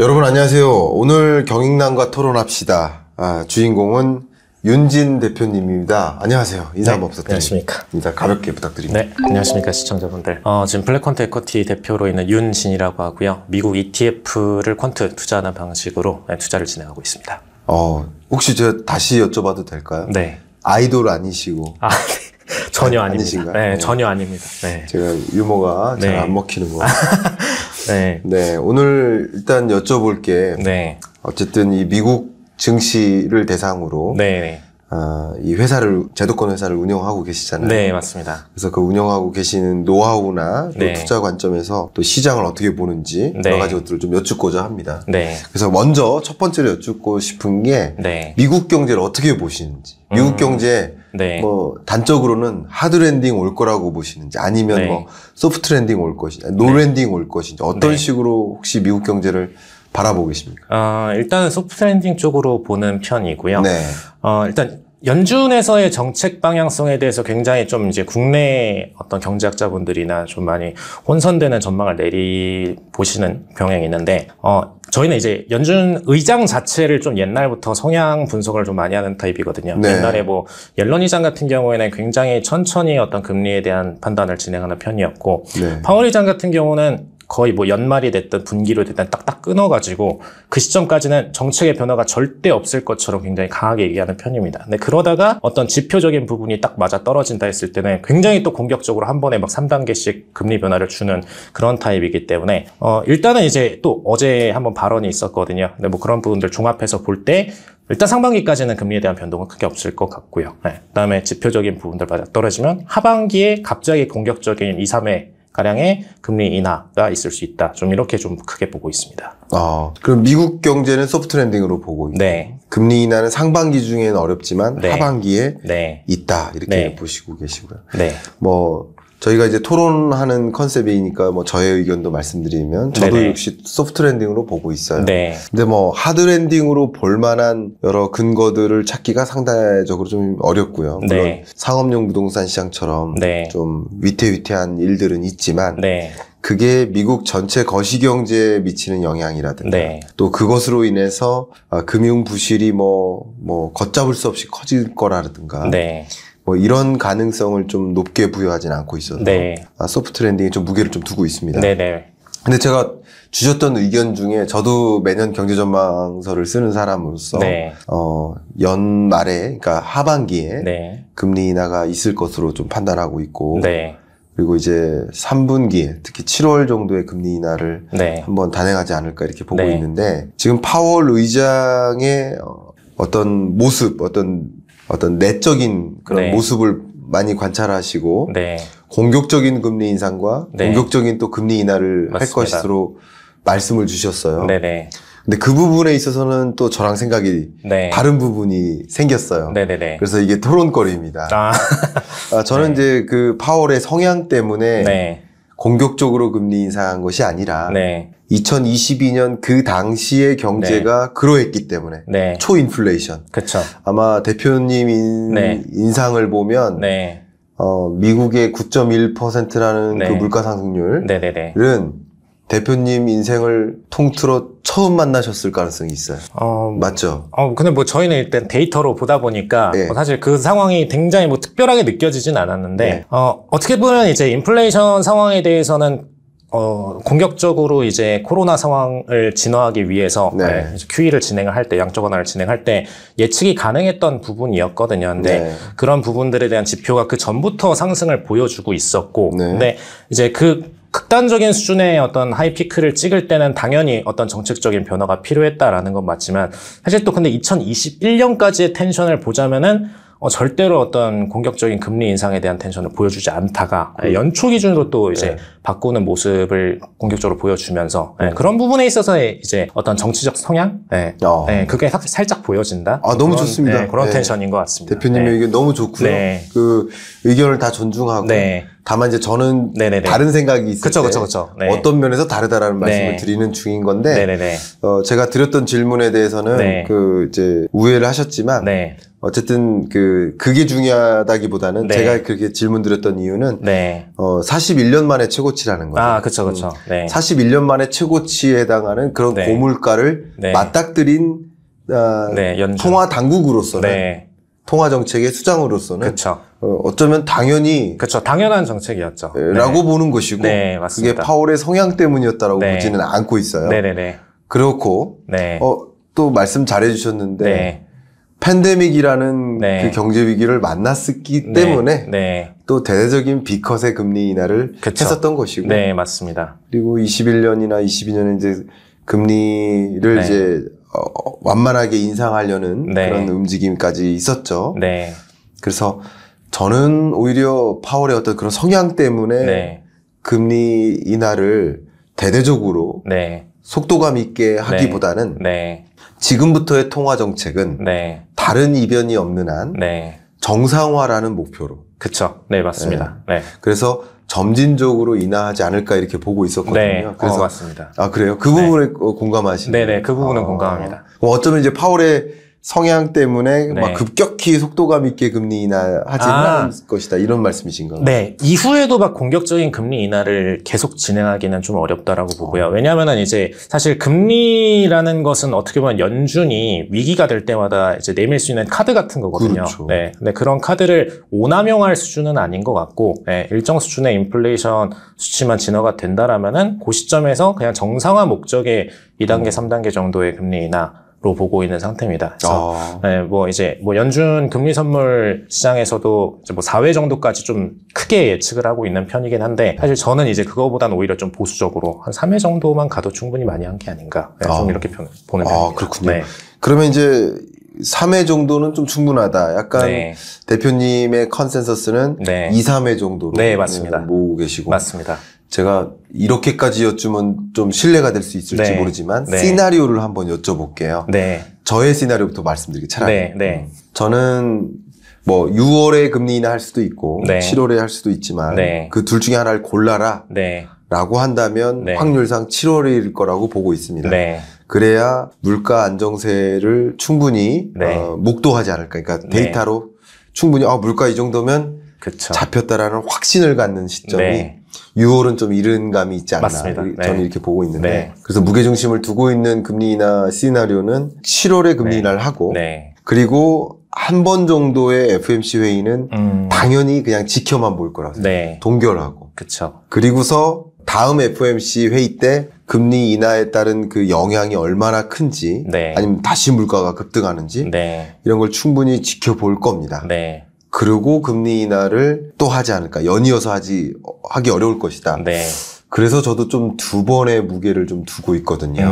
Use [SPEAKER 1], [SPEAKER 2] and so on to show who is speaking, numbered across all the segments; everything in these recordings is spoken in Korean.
[SPEAKER 1] 여러분 안녕하세요. 오늘 경익남과 토론합시다. 주인공은 윤진 대표님입니다. 안녕하세요. 인사 한번 부탁드립니다.
[SPEAKER 2] 안녕하십니까.
[SPEAKER 1] 인사 가볍게 부탁드립니다.
[SPEAKER 2] 네, 안녕하십니까 시청자분들. 지금 블랙퀀트 에쿼티 대표로 있는 윤진이라고 하고요. 미국 ETF를 퀀트 투자하는 방식으로 투자를 진행하고 있습니다.
[SPEAKER 1] 혹시 제가 다시 여쭤봐도 될까요?
[SPEAKER 2] 네.
[SPEAKER 1] 아이돌 아니시고?
[SPEAKER 2] 네. 전혀 아닙니다.
[SPEAKER 1] 아니신가요?
[SPEAKER 2] 네, 전혀 아닙니다. 네.
[SPEAKER 1] 제가 유머가 잘 안 먹히는 거.
[SPEAKER 2] 네.
[SPEAKER 1] 네, 오늘 일단 여쭤볼 게 어쨌든 이 미국 증시를 대상으로 이 회사를 제도권 회사를 운영하고 계시잖아요.
[SPEAKER 2] 네, 맞습니다.
[SPEAKER 1] 그래서 그 운영하고 계시는 노하우나 또 투자 관점에서 또 시장을 어떻게 보는지 여러 가지 것들을 좀 여쭙고자 합니다. 그래서 먼저 첫 번째로 여쭙고 싶은 게 미국 경제를 어떻게 보시는지, 미국 경제 뭐 단적으로는 하드 랜딩 올 거라고 보시는지, 아니면 뭐 소프트 랜딩 올 것인지, 노 랜딩 올 것인지, 어떤 식으로 혹시 미국 경제를 바라보고 계십니까?
[SPEAKER 2] 일단은 소프트 랜딩 쪽으로 보는 편이고요. 일단 연준에서의 정책 방향성에 대해서 굉장히 좀 이제 국내 어떤 경제학자분들이나 좀 많이 혼선되는 전망을 보시는 경향이 있는데, 저희는 이제 연준 의장 자체를 좀 옛날부터 성향 분석을 좀 많이 하는 타입이거든요. 옛날에 뭐 옐런 의장 같은 경우에는 굉장히 천천히 어떤 금리에 대한 판단을 진행하는 편이었고, 파월 의장 같은 경우는 거의 뭐 연말이 됐든 분기로 됐든 딱딱 끊어가지고 그 시점까지는 정책의 변화가 절대 없을 것처럼 굉장히 강하게 얘기하는 편입니다. 근데 그러다가 어떤 지표적인 부분이 딱 맞아 떨어진다 했을 때는 굉장히 또 공격적으로 한 번에 막 3단계씩 금리 변화를 주는 그런 타입이기 때문에 일단은 이제 또 어제 한번 발언이 있었거든요. 근데 뭐 그런 부분들 종합해서 볼 때 일단 상반기까지는 금리에 대한 변동은 크게 없을 것 같고요. 그다음에 지표적인 부분들 맞아 떨어지면 하반기에 갑자기 공격적인 2, 3회 가량의 금리 인하가 있을 수 있다. 좀 이렇게 좀 크게 보고 있습니다.
[SPEAKER 1] 그럼 미국 경제는 소프트 랜딩으로 보고 있고, 금리 인하는 상반기 중에는 어렵지만 하반기에 있다. 이렇게 보시고 계시고요. 뭐 저희가 이제 토론하는 컨셉이니까 뭐 저의 의견도 말씀드리면 저도 역시 소프트 랜딩으로 보고 있어요. 근데 뭐 하드 랜딩으로 볼 만한 여러 근거들을 찾기가 상대적으로 좀 어렵고요. 물론 상업용 부동산 시장처럼 좀 위태위태한 일들은 있지만 그게 미국 전체 거시경제에 미치는 영향이라든가 또 그것으로 인해서 금융 부실이 뭐 걷잡을 수 없이 커질 거라든가 뭐 이런 가능성을 좀 높게 부여하지는 않고 있어서 소프트 랜딩에 좀 무게를 좀 두고 있습니다. 근데 제가 주셨던 의견 중에 저도 매년 경제전망서를 쓰는 사람으로서 연말에, 그러니까 하반기에 금리 인하가 있을 것으로 좀 판단하고 있고, 그리고 이제 3분기에 특히 7월 정도의 금리 인하를 한번 단행하지 않을까 이렇게 보고 있는데, 지금 파월 의장의 어떤 모습, 어떤 내적인 그런 모습을 많이 관찰하시고 공격적인 금리 인상과 공격적인 또 금리 인하를 할 것으로 말씀을 주셨어요. 근데 그 부분에 있어서는 또 저랑 생각이 다른 부분이 생겼어요. 그래서 이게 토론거리입니다. 저는 이제 그 파월의 성향 때문에 공격적으로 금리 인상한 것이 아니라 2022년 그 당시의 경제가 그러했기 때문에 초인플레이션. 아마 대표님 인상을 보면 미국의 9.1%라는 그 물가 상승률은 대표님 인생을 통틀어 처음 만나셨을 가능성이 있어요. 맞죠?
[SPEAKER 2] 근데 뭐 저희는 일단 데이터로 보다 보니까 사실 그 상황이 굉장히 뭐 특별하게 느껴지진 않았는데 어떻게 보면 이제 인플레이션 상황에 대해서는 공격적으로 이제 코로나 상황을 진화하기 위해서 QE를 진행을 할 때, 양적 완화를 진행할 때 예측이 가능했던 부분이었거든요. 근데 그런 부분들에 대한 지표가 그 전부터 상승을 보여주고 있었고, 근데 이제 그 극단적인 수준의 어떤 하이피크를 찍을 때는 당연히 어떤 정책적인 변화가 필요했다라는 건 맞지만, 사실 또 근데 2021년까지의 텐션을 보자면은 절대로 어떤 공격적인 금리 인상에 대한 텐션을 보여주지 않다가 연초 기준으로 또 이제 바꾸는 모습을 공격적으로 보여주면서 그런 부분에 있어서의 이제 어떤 정치적 성향, 그게 살짝 보여진다.
[SPEAKER 1] 너무 좋습니다.
[SPEAKER 2] 그런 텐션인 것 같습니다.
[SPEAKER 1] 대표님의 의견 너무 좋고요. 그 의견을 다 존중하고. 다만 이제 저는 다른 생각이 있을 때 어떤 면에서 다르다라는 말씀을 드리는 중인 건데 제가 드렸던 질문에 대해서는 그 이제 우회를 하셨지만 어쨌든 그게 중요하다기보다는
[SPEAKER 2] 네.
[SPEAKER 1] 제가 그렇게 질문 드렸던 이유는
[SPEAKER 2] 네.
[SPEAKER 1] 41년 만에 최고치라는 거죠.
[SPEAKER 2] 아, 그쵸. 네.
[SPEAKER 1] 41년 만에 최고치에 해당하는 그런
[SPEAKER 2] 네.
[SPEAKER 1] 고물가를
[SPEAKER 2] 네.
[SPEAKER 1] 맞닥뜨린
[SPEAKER 2] 네,
[SPEAKER 1] 통화 당국으로서는
[SPEAKER 2] 네.
[SPEAKER 1] 통화 정책의 수장으로서는
[SPEAKER 2] 그쵸.
[SPEAKER 1] 어쩌면 당연히
[SPEAKER 2] 그쵸. 당연한 정책이었죠.
[SPEAKER 1] 라고 보는 것이고
[SPEAKER 2] 네, 맞습니다.
[SPEAKER 1] 그게 파월의 성향 때문이었다라고
[SPEAKER 2] 네.
[SPEAKER 1] 보지는 않고 있어요.
[SPEAKER 2] 네네네.
[SPEAKER 1] 그렇고
[SPEAKER 2] 네.
[SPEAKER 1] 또 말씀 잘해 주셨는데
[SPEAKER 2] 네.
[SPEAKER 1] 팬데믹이라는
[SPEAKER 2] 네.
[SPEAKER 1] 그 경제 위기를 만났었기
[SPEAKER 2] 네.
[SPEAKER 1] 때문에
[SPEAKER 2] 네.
[SPEAKER 1] 또 대대적인 B컷의 금리 인하를
[SPEAKER 2] 그쵸.
[SPEAKER 1] 했었던 것이고
[SPEAKER 2] 네, 맞습니다.
[SPEAKER 1] 그리고 21년이나 22년에 이제 금리를
[SPEAKER 2] 네.
[SPEAKER 1] 이제 완만하게 인상하려는
[SPEAKER 2] 네.
[SPEAKER 1] 그런 움직임까지 있었죠.
[SPEAKER 2] 네.
[SPEAKER 1] 그래서 저는 오히려 파월의 어떤 그런 성향 때문에
[SPEAKER 2] 네.
[SPEAKER 1] 금리 인하를 대대적으로
[SPEAKER 2] 네.
[SPEAKER 1] 속도감 있게 하기보다는
[SPEAKER 2] 네.
[SPEAKER 1] 지금부터의 통화 정책은
[SPEAKER 2] 네.
[SPEAKER 1] 다른 이변이 없는 한
[SPEAKER 2] 네.
[SPEAKER 1] 정상화라는 목표로.
[SPEAKER 2] 그쵸. 네, 맞습니다. 네.
[SPEAKER 1] 그래서 점진적으로 인하하지 않을까 이렇게 보고 있었거든요.
[SPEAKER 2] 네.
[SPEAKER 1] 그래서
[SPEAKER 2] 맞습니다.
[SPEAKER 1] 아 그래요? 그 부분에 공감하시나요?
[SPEAKER 2] 네네. 그 부분은 공감합니다.
[SPEAKER 1] 어쩌면 이제 파월의 성향 때문에
[SPEAKER 2] 네.
[SPEAKER 1] 막 급격히 속도감 있게 금리 인하하지 않을 것이다 이런 말씀이신가요?
[SPEAKER 2] 네. 이후에도 막 공격적인 금리 인하를 계속 진행하기는 좀 어렵다라고 보고요. 왜냐하면은 이제 사실 금리라는 것은 어떻게 보면 연준이 위기가 될 때마다 이제 내밀 수 있는 카드 같은 거거든요.
[SPEAKER 1] 그렇죠.
[SPEAKER 2] 네. 근데 그런 카드를 오남용할 수준은 아닌 것 같고, 네. 일정 수준의 인플레이션 수치만 진화가 된다라면은 그 시점에서 그냥 정상화 목적의 2단계, 3단계 정도의 금리 인하 로 보고 있는 상태입니다. 그래서 네, 뭐 이제 뭐 연준 금리 선물 시장에서도 이제 뭐 4회 정도까지 좀 크게 예측을 하고 있는 편이긴 한데 사실 저는 이제 그거보다는 오히려 좀 보수적으로 한 3회 정도만 가도 충분히 많이 한 게 아닌가 네, 좀 이렇게 보는 편입니다.
[SPEAKER 1] 그렇군요.
[SPEAKER 2] 네.
[SPEAKER 1] 그러면 이제 3회 정도는 좀 충분하다. 약간
[SPEAKER 2] 네.
[SPEAKER 1] 대표님의 컨센서스는
[SPEAKER 2] 네.
[SPEAKER 1] 2, 3회 정도로
[SPEAKER 2] 네, 맞습니다.
[SPEAKER 1] 모으고 계시고
[SPEAKER 2] 맞습니다.
[SPEAKER 1] 제가 이렇게까지 여쭈면 좀 신뢰가 될 수 있을지
[SPEAKER 2] 네.
[SPEAKER 1] 모르지만
[SPEAKER 2] 네.
[SPEAKER 1] 시나리오를 한번 여쭤볼게요.
[SPEAKER 2] 네.
[SPEAKER 1] 저의 시나리오부터 말씀드리기 차라리.
[SPEAKER 2] 네. 네.
[SPEAKER 1] 저는 뭐 6월에 금리 인하 할 수도 있고
[SPEAKER 2] 네.
[SPEAKER 1] 7월에 할 수도 있지만
[SPEAKER 2] 네.
[SPEAKER 1] 그 둘 중에 하나를 골라라
[SPEAKER 2] 네.
[SPEAKER 1] 라고 한다면
[SPEAKER 2] 네.
[SPEAKER 1] 확률상 7월일 거라고 보고 있습니다.
[SPEAKER 2] 네.
[SPEAKER 1] 그래야 물가 안정세를 충분히
[SPEAKER 2] 네.
[SPEAKER 1] 목도하지 않을까. 그러니까
[SPEAKER 2] 네.
[SPEAKER 1] 데이터로 충분히 물가 이 정도면
[SPEAKER 2] 그쵸.
[SPEAKER 1] 잡혔다라는 확신을 갖는 시점이
[SPEAKER 2] 네.
[SPEAKER 1] 6월은 좀 이른 감이 있지 않나.
[SPEAKER 2] 맞습니다.
[SPEAKER 1] 저는
[SPEAKER 2] 네.
[SPEAKER 1] 이렇게 보고 있는데
[SPEAKER 2] 네.
[SPEAKER 1] 그래서 무게중심을 두고 있는 금리 인하 시나리오는 7월에 금리
[SPEAKER 2] 네.
[SPEAKER 1] 인하를 하고
[SPEAKER 2] 네.
[SPEAKER 1] 그리고 한 번 정도의 FOMC 회의는 당연히 그냥 지켜만 볼 거라고
[SPEAKER 2] 네.
[SPEAKER 1] 동결하고
[SPEAKER 2] 그쵸.
[SPEAKER 1] 그리고서 다음 FOMC 회의 때 금리 인하에 따른 그 영향이 얼마나 큰지
[SPEAKER 2] 네.
[SPEAKER 1] 아니면 다시 물가가 급등하는지
[SPEAKER 2] 네.
[SPEAKER 1] 이런 걸 충분히 지켜볼 겁니다.
[SPEAKER 2] 네.
[SPEAKER 1] 그리고 금리 인하를 또 하지 않을까. 연이어서 하기 어려울 것이다.
[SPEAKER 2] 네.
[SPEAKER 1] 그래서 저도 좀 두 번의 무게를 좀 두고 있거든요.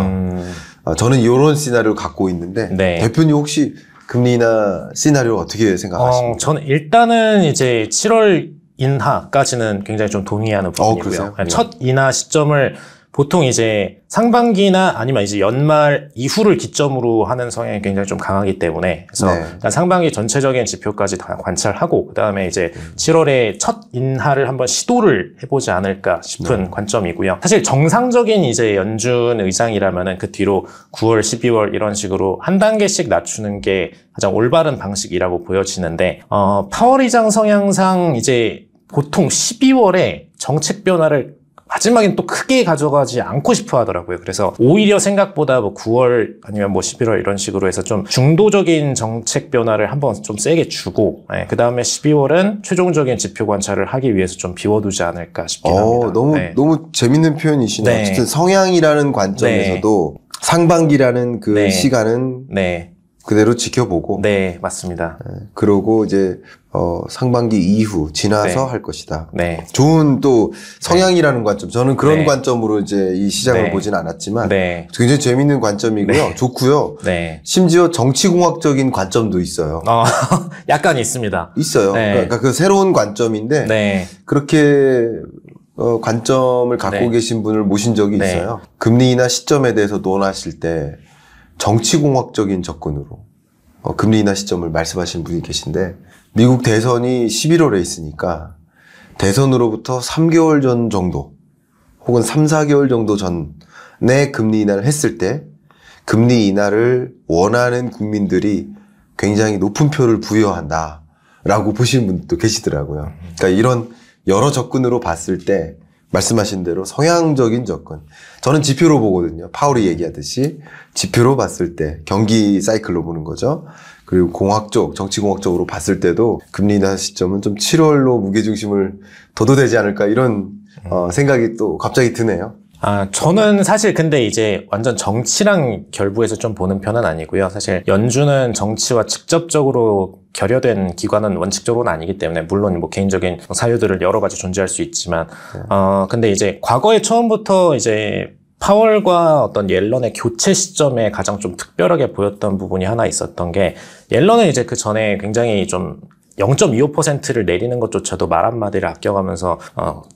[SPEAKER 1] 저는 이런 시나리오를 갖고 있는데
[SPEAKER 2] 네.
[SPEAKER 1] 대표님 혹시 금리 인하 시나리오 어떻게 생각하십니까?
[SPEAKER 2] 저는 일단은 이제 7월 인하까지는 굉장히 좀 동의하는 부분이고요.
[SPEAKER 1] 그러세요?
[SPEAKER 2] 첫 인하 시점을 보통 이제 상반기나 아니면 이제 연말 이후를 기점으로 하는 성향이 굉장히 좀 강하기 때문에 그래서
[SPEAKER 1] 네.
[SPEAKER 2] 일단 상반기 전체적인 지표까지 다 관찰하고 그다음에 이제 7월에 첫 인하를 한번 시도를 해보지 않을까 싶은 관점이고요. 사실 정상적인 이제 연준 의장이라면은 그 뒤로 9월, 12월 이런 식으로 한 단계씩 낮추는 게 가장 올바른 방식이라고 보여지는데 파월 의장 성향상 이제 보통 12월에 정책 변화를 마지막엔 또 크게 가져가지 않고 싶어 하더라고요. 그래서 오히려 생각보다 뭐 9월 아니면 뭐 11월 이런 식으로 해서 좀 중도적인 정책 변화를 한번 좀 세게 주고 그 다음에 12월은 최종적인 지표 관찰을 하기 위해서 좀 비워두지 않을까 싶긴 합니다.
[SPEAKER 1] 너무 재밌는 표현이시네요.
[SPEAKER 2] 네.
[SPEAKER 1] 어쨌든 성향이라는 관점에서도 상반기라는 그 시간은 그대로 지켜보고
[SPEAKER 2] 네, 맞습니다.
[SPEAKER 1] 그러고 이제 상반기 이후 지나서
[SPEAKER 2] 네.
[SPEAKER 1] 할 것이다.
[SPEAKER 2] 네.
[SPEAKER 1] 좋은 또 성향이라는 관점. 저는 그런
[SPEAKER 2] 네.
[SPEAKER 1] 관점으로 이제 이 시장을
[SPEAKER 2] 네.
[SPEAKER 1] 보진 않았지만
[SPEAKER 2] 네.
[SPEAKER 1] 굉장히 재밌는 관점이고요.
[SPEAKER 2] 네.
[SPEAKER 1] 좋고요.
[SPEAKER 2] 네.
[SPEAKER 1] 심지어 정치공학적인 관점도 있어요.
[SPEAKER 2] 약간 있습니다.
[SPEAKER 1] 있어요.
[SPEAKER 2] 네.
[SPEAKER 1] 그러니까 그 새로운 관점인데
[SPEAKER 2] 네.
[SPEAKER 1] 그렇게 관점을 갖고
[SPEAKER 2] 네.
[SPEAKER 1] 계신 분을 모신 적이
[SPEAKER 2] 네.
[SPEAKER 1] 있어요. 금리 인하 시점에 대해서 논하실 때 정치공학적인 접근으로 금리 인하 시점을 말씀하시는 분이 계신데 미국 대선이 11월에 있으니까 대선으로부터 3개월 전 정도 혹은 3, 4개월 정도 전에 금리 인하를 했을 때 금리 인하를 원하는 국민들이 굉장히 높은 표를 부여한다라고 보시는 분도 계시더라고요. 그러니까 이런 여러 접근으로 봤을 때 말씀하신 대로 성향적인 접근. 저는 지표로 보거든요. 파월이 얘기하듯이 지표로 봤을 때 경기 사이클로 보는 거죠. 그리고 공학적, 정치공학적으로 봤을 때도 금리 인하 시점은 좀 7월로 무게중심을 둬도 되지 않을까 이런 생각이 또 갑자기 드네요.
[SPEAKER 2] 저는 사실 근데 이제 완전 정치랑 결부해서 좀 보는 편은 아니고요. 사실 연준은 정치와 직접적으로 결여된 기관은 원칙적으로는 아니기 때문에 물론 뭐 개인적인 사유들을 여러 가지 존재할 수 있지만 근데 이제 과거에 처음부터 이제 파월과 어떤 옐런의 교체 시점에 가장 좀 특별하게 보였던 부분이 하나 있었던 게 옐런은 이제 그 전에 굉장히 좀 0.25%를 내리는 것조차도 말 한마디를 아껴가면서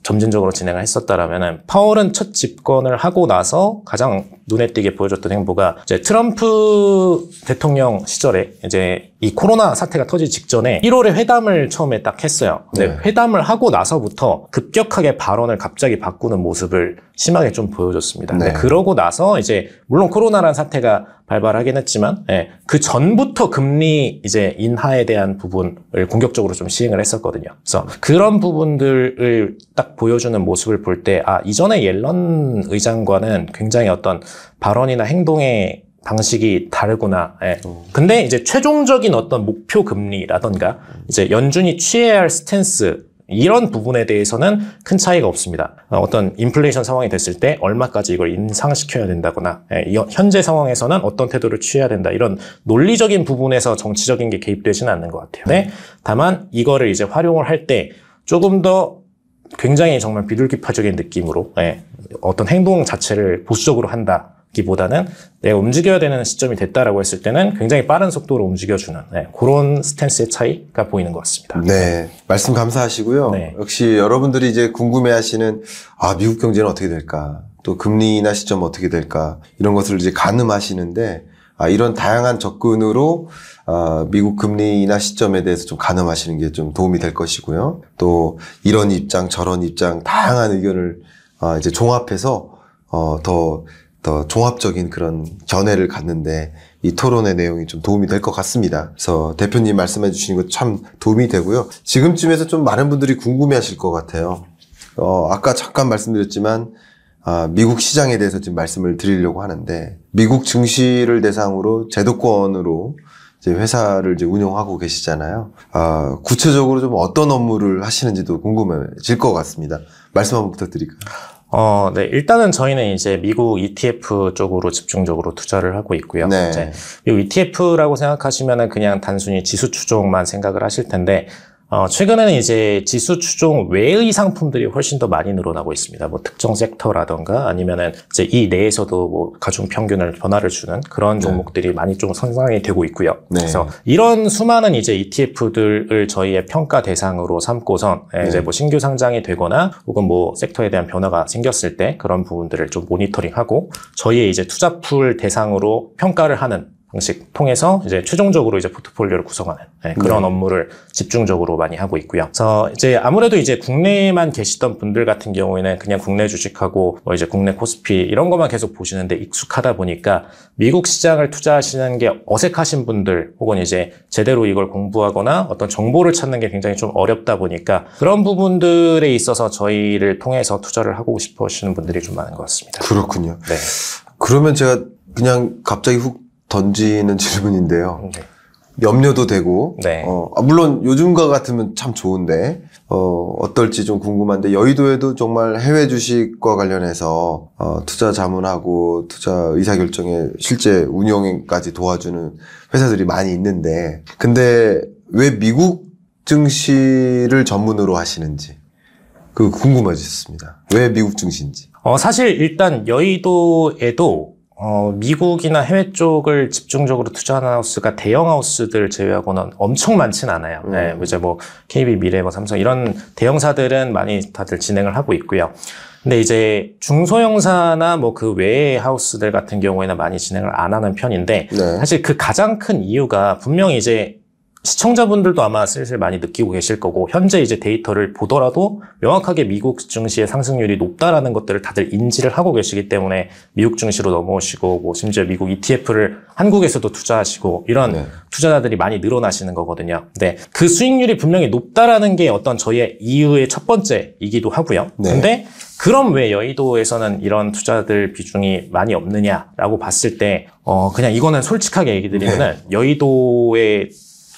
[SPEAKER 2] 점진적으로 진행을 했었다라면은 파월은 첫 집권을 하고 나서 가장 눈에 띄게 보여줬던 행보가 이제 트럼프 대통령 시절에 이제 이 코로나 사태가 터지기 직전에 1월에 회담을 처음에 딱 했어요. 근데 회담을 하고 나서부터 급격하게 발언을 갑자기 바꾸는 모습을 심하게 좀 보여줬습니다. 근데 그러고 나서 이제 물론 코로나라는 사태가 발발하긴 했지만 그 전부터 금리 이제 인하에 대한 부분을 공격적으로 좀 시행을 했었거든요. 그래서 그런 부분들을 딱 보여주는 모습을 볼 때 이전에 옐런 의장과는 굉장히 어떤 발언이나 행동의 방식이 다르구나. 근데 이제 최종적인 어떤 목표 금리라던가 이제 연준이 취해야 할 스탠스 이런 부분에 대해서는 큰 차이가 없습니다. 어떤 인플레이션 상황이 됐을 때 얼마까지 이걸 인상시켜야 된다거나 현재 상황에서는 어떤 태도를 취해야 된다 이런 논리적인 부분에서 정치적인 게 개입되지는 않는 것 같아요. 네? 다만 이거를 이제 활용을 할 때 조금 더 굉장히 정말 비둘기파적인 느낌으로 어떤 행동 자체를 보수적으로 한다. 기보다는 내가 움직여야 되는 시점이 됐다라고 했을 때는 굉장히 빠른 속도로 움직여주는 그런 스탠스의 차이가 보이는 것 같습니다.
[SPEAKER 1] 네, 말씀 감사하시고요. 역시 여러분들이 이제 궁금해하시는 미국 경제는 어떻게 될까, 또 금리 인하 시점 어떻게 될까 이런 것을 이제 가늠하시는데 이런 다양한 접근으로 미국 금리 인하 시점에 대해서 좀 가늠하시는 게 좀 도움이 될 것이고요. 또 이런 입장, 저런 입장, 다양한 의견을 이제 종합해서 더 종합적인 그런 견해를 갖는데 이 토론의 내용이 좀 도움이 될 것 같습니다. 그래서 대표님 말씀해 주시는 것 참 도움이 되고요. 지금쯤에서 좀 많은 분들이 궁금해 하실 것 같아요. 아까 잠깐 말씀드렸지만 미국 시장에 대해서 지금 말씀을 드리려고 하는데 미국 증시를 대상으로 제도권으로 이제 회사를 이제 운영하고 계시잖아요. 구체적으로 좀 어떤 업무를 하시는지도 궁금해질 것 같습니다. 말씀 한번 부탁드릴까요?
[SPEAKER 2] 네. 일단은 저희는 이제 미국 ETF 쪽으로 집중적으로 투자를 하고 있고요. 이제 미국 ETF라고 생각하시면은 그냥 단순히 지수 추종만 생각을 하실 텐데, 최근에는 이제 지수 추종 외의 상품들이 훨씬 더 많이 늘어나고 있습니다. 뭐 특정 섹터라던가 아니면은 이제 이 내에서도 뭐 가중 평균을 변화를 주는 그런 종목들이 많이 좀 성장이 되고 있고요. 그래서 이런 수많은 이제 ETF들을 저희의 평가 대상으로 삼고선 이제 뭐 신규 상장이 되거나 혹은 뭐 섹터에 대한 변화가 생겼을 때 그런 부분들을 좀 모니터링하고 저희의 이제 투자풀 대상으로 평가를 하는 방식 통해서 이제 최종적으로 이제 포트폴리오를 구성하는 그런 업무를 집중적으로 많이 하고 있고요. 그래서 이제 아무래도 이제 국내에만 계시던 분들 같은 경우에는 그냥 국내 주식하고 뭐 이제 국내 코스피 이런 것만 계속 보시는데 익숙하다 보니까 미국 시장을 투자하시는 게 어색하신 분들 혹은 이제 제대로 이걸 공부하거나 어떤 정보를 찾는 게 굉장히 좀 어렵다 보니까 그런 부분들에 있어서 저희를 통해서 투자를 하고 싶어 하시는 분들이 좀 많은 것 같습니다.
[SPEAKER 1] 그렇군요. 그러면 제가 그냥 갑자기 훅 던지는 질문인데요. 염려도 되고, 물론 요즘과 같으면 참 좋은데, 어떨지 좀 궁금한데, 여의도에도 정말 해외 주식과 관련해서, 투자 자문하고, 투자 의사결정에 실제 운영까지 도와주는 회사들이 많이 있는데, 근데 왜 미국 증시를 전문으로 하시는지, 그거 궁금해졌습니다. 왜 미국 증시인지.
[SPEAKER 2] 사실 일단 여의도에도 미국이나 해외 쪽을 집중적으로 투자하는 하우스가 대형 하우스들 제외하고는 엄청 많진 않아요. 이제 뭐 KB, 미래, 뭐 삼성 이런 대형사들은 많이 다들 진행을 하고 있고요. 근데 이제 중소형사나 뭐 그 외의 하우스들 같은 경우에는 많이 진행을 안 하는 편인데 사실 그 가장 큰 이유가 분명히 이제 시청자분들도 아마 슬슬 많이 느끼고 계실 거고, 현재 이제 데이터를 보더라도 명확하게 미국 증시의 상승률이 높다라는 것들을 다들 인지를 하고 계시기 때문에 미국 증시로 넘어오시고, 뭐 심지어 미국 ETF를 한국에서도 투자하시고 이런 투자자들이 많이 늘어나시는 거거든요. 근데 그 수익률이 분명히 높다라는 게 어떤 저희의 이유의 첫 번째이기도 하고요. 근데 그럼 왜 여의도에서는 이런 투자들 비중이 많이 없느냐라고 봤을 때, 그냥 이거는 솔직하게 얘기 드리면은 여의도의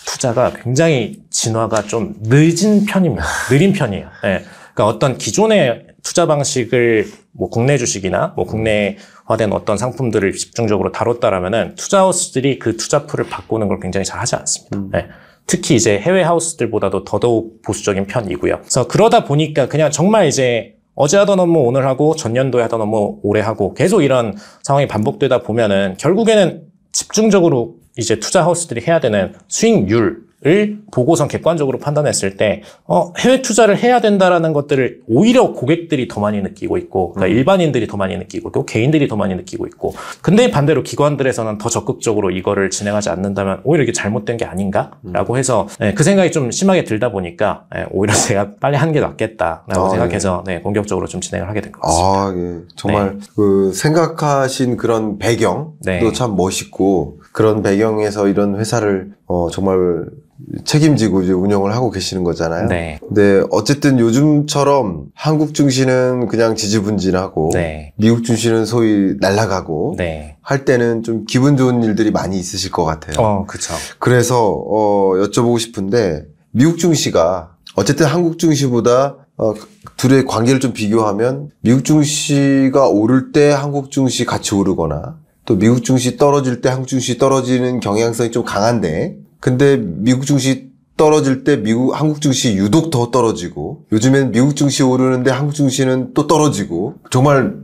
[SPEAKER 2] 투자가 굉장히 진화가 좀 늦은 편입니다. 느린 편이에요. 네. 그러니까 어떤 기존의 투자 방식을 뭐 국내 주식이나 뭐 국내화된 어떤 상품들을 집중적으로 다뤘다라면은 투자하우스들이 그 투자풀을 바꾸는 걸 굉장히 잘 하지 않습니다. 네. 특히 이제 해외 하우스들보다도 더더욱 보수적인 편이고요. 그래서 그러다 보니까 그냥 정말 이제 어제 하던 업무 오늘 하고 전년도에 하던 업무 올해 하고 계속 이런 상황이 반복되다 보면은 결국에는 집중적으로 이제 투자 하우스들이 해야 되는 수익률을 보고선 객관적으로 판단했을 때 해외 투자를 해야 된다라는 것들을 오히려 고객들이 더 많이 느끼고 있고, 그러니까 일반인들이 더 많이 느끼고 있고, 개인들이 더 많이 느끼고 있고, 근데 반대로 기관들에서는 더 적극적으로 이거를 진행하지 않는다면 오히려 이게 잘못된 게 아닌가라고 해서 그 생각이 좀 심하게 들다 보니까 오히려 제가 빨리 하는 게 낫겠다라고 생각해서 공격적으로 좀 진행을 하게 된 것 같습니다.
[SPEAKER 1] 예. 정말 그 생각하신 그런 배경도 참 멋있고, 그런 배경에서 이런 회사를 정말 책임지고 이제 운영을 하고 계시는 거잖아요. 근데 어쨌든 요즘처럼 한국 증시는 그냥 지지분진하고 미국 증시는 소위 날아가고 할 때는 좀 기분 좋은 일들이 많이 있으실 것 같아요.
[SPEAKER 2] 그렇죠.
[SPEAKER 1] 그래서 여쭤보고 싶은데, 미국 증시가 어쨌든 한국 증시보다 둘의 관계를 좀 비교하면 미국 증시가 오를 때 한국 증시 같이 오르거나, 또 미국 증시 떨어질 때 한국 증시 떨어지는 경향성이 좀 강한데, 근데 미국 증시 떨어질 때 한국 증시 유독 더 떨어지고, 요즘엔 미국 증시 오르는데 한국 증시는 또 떨어지고, 정말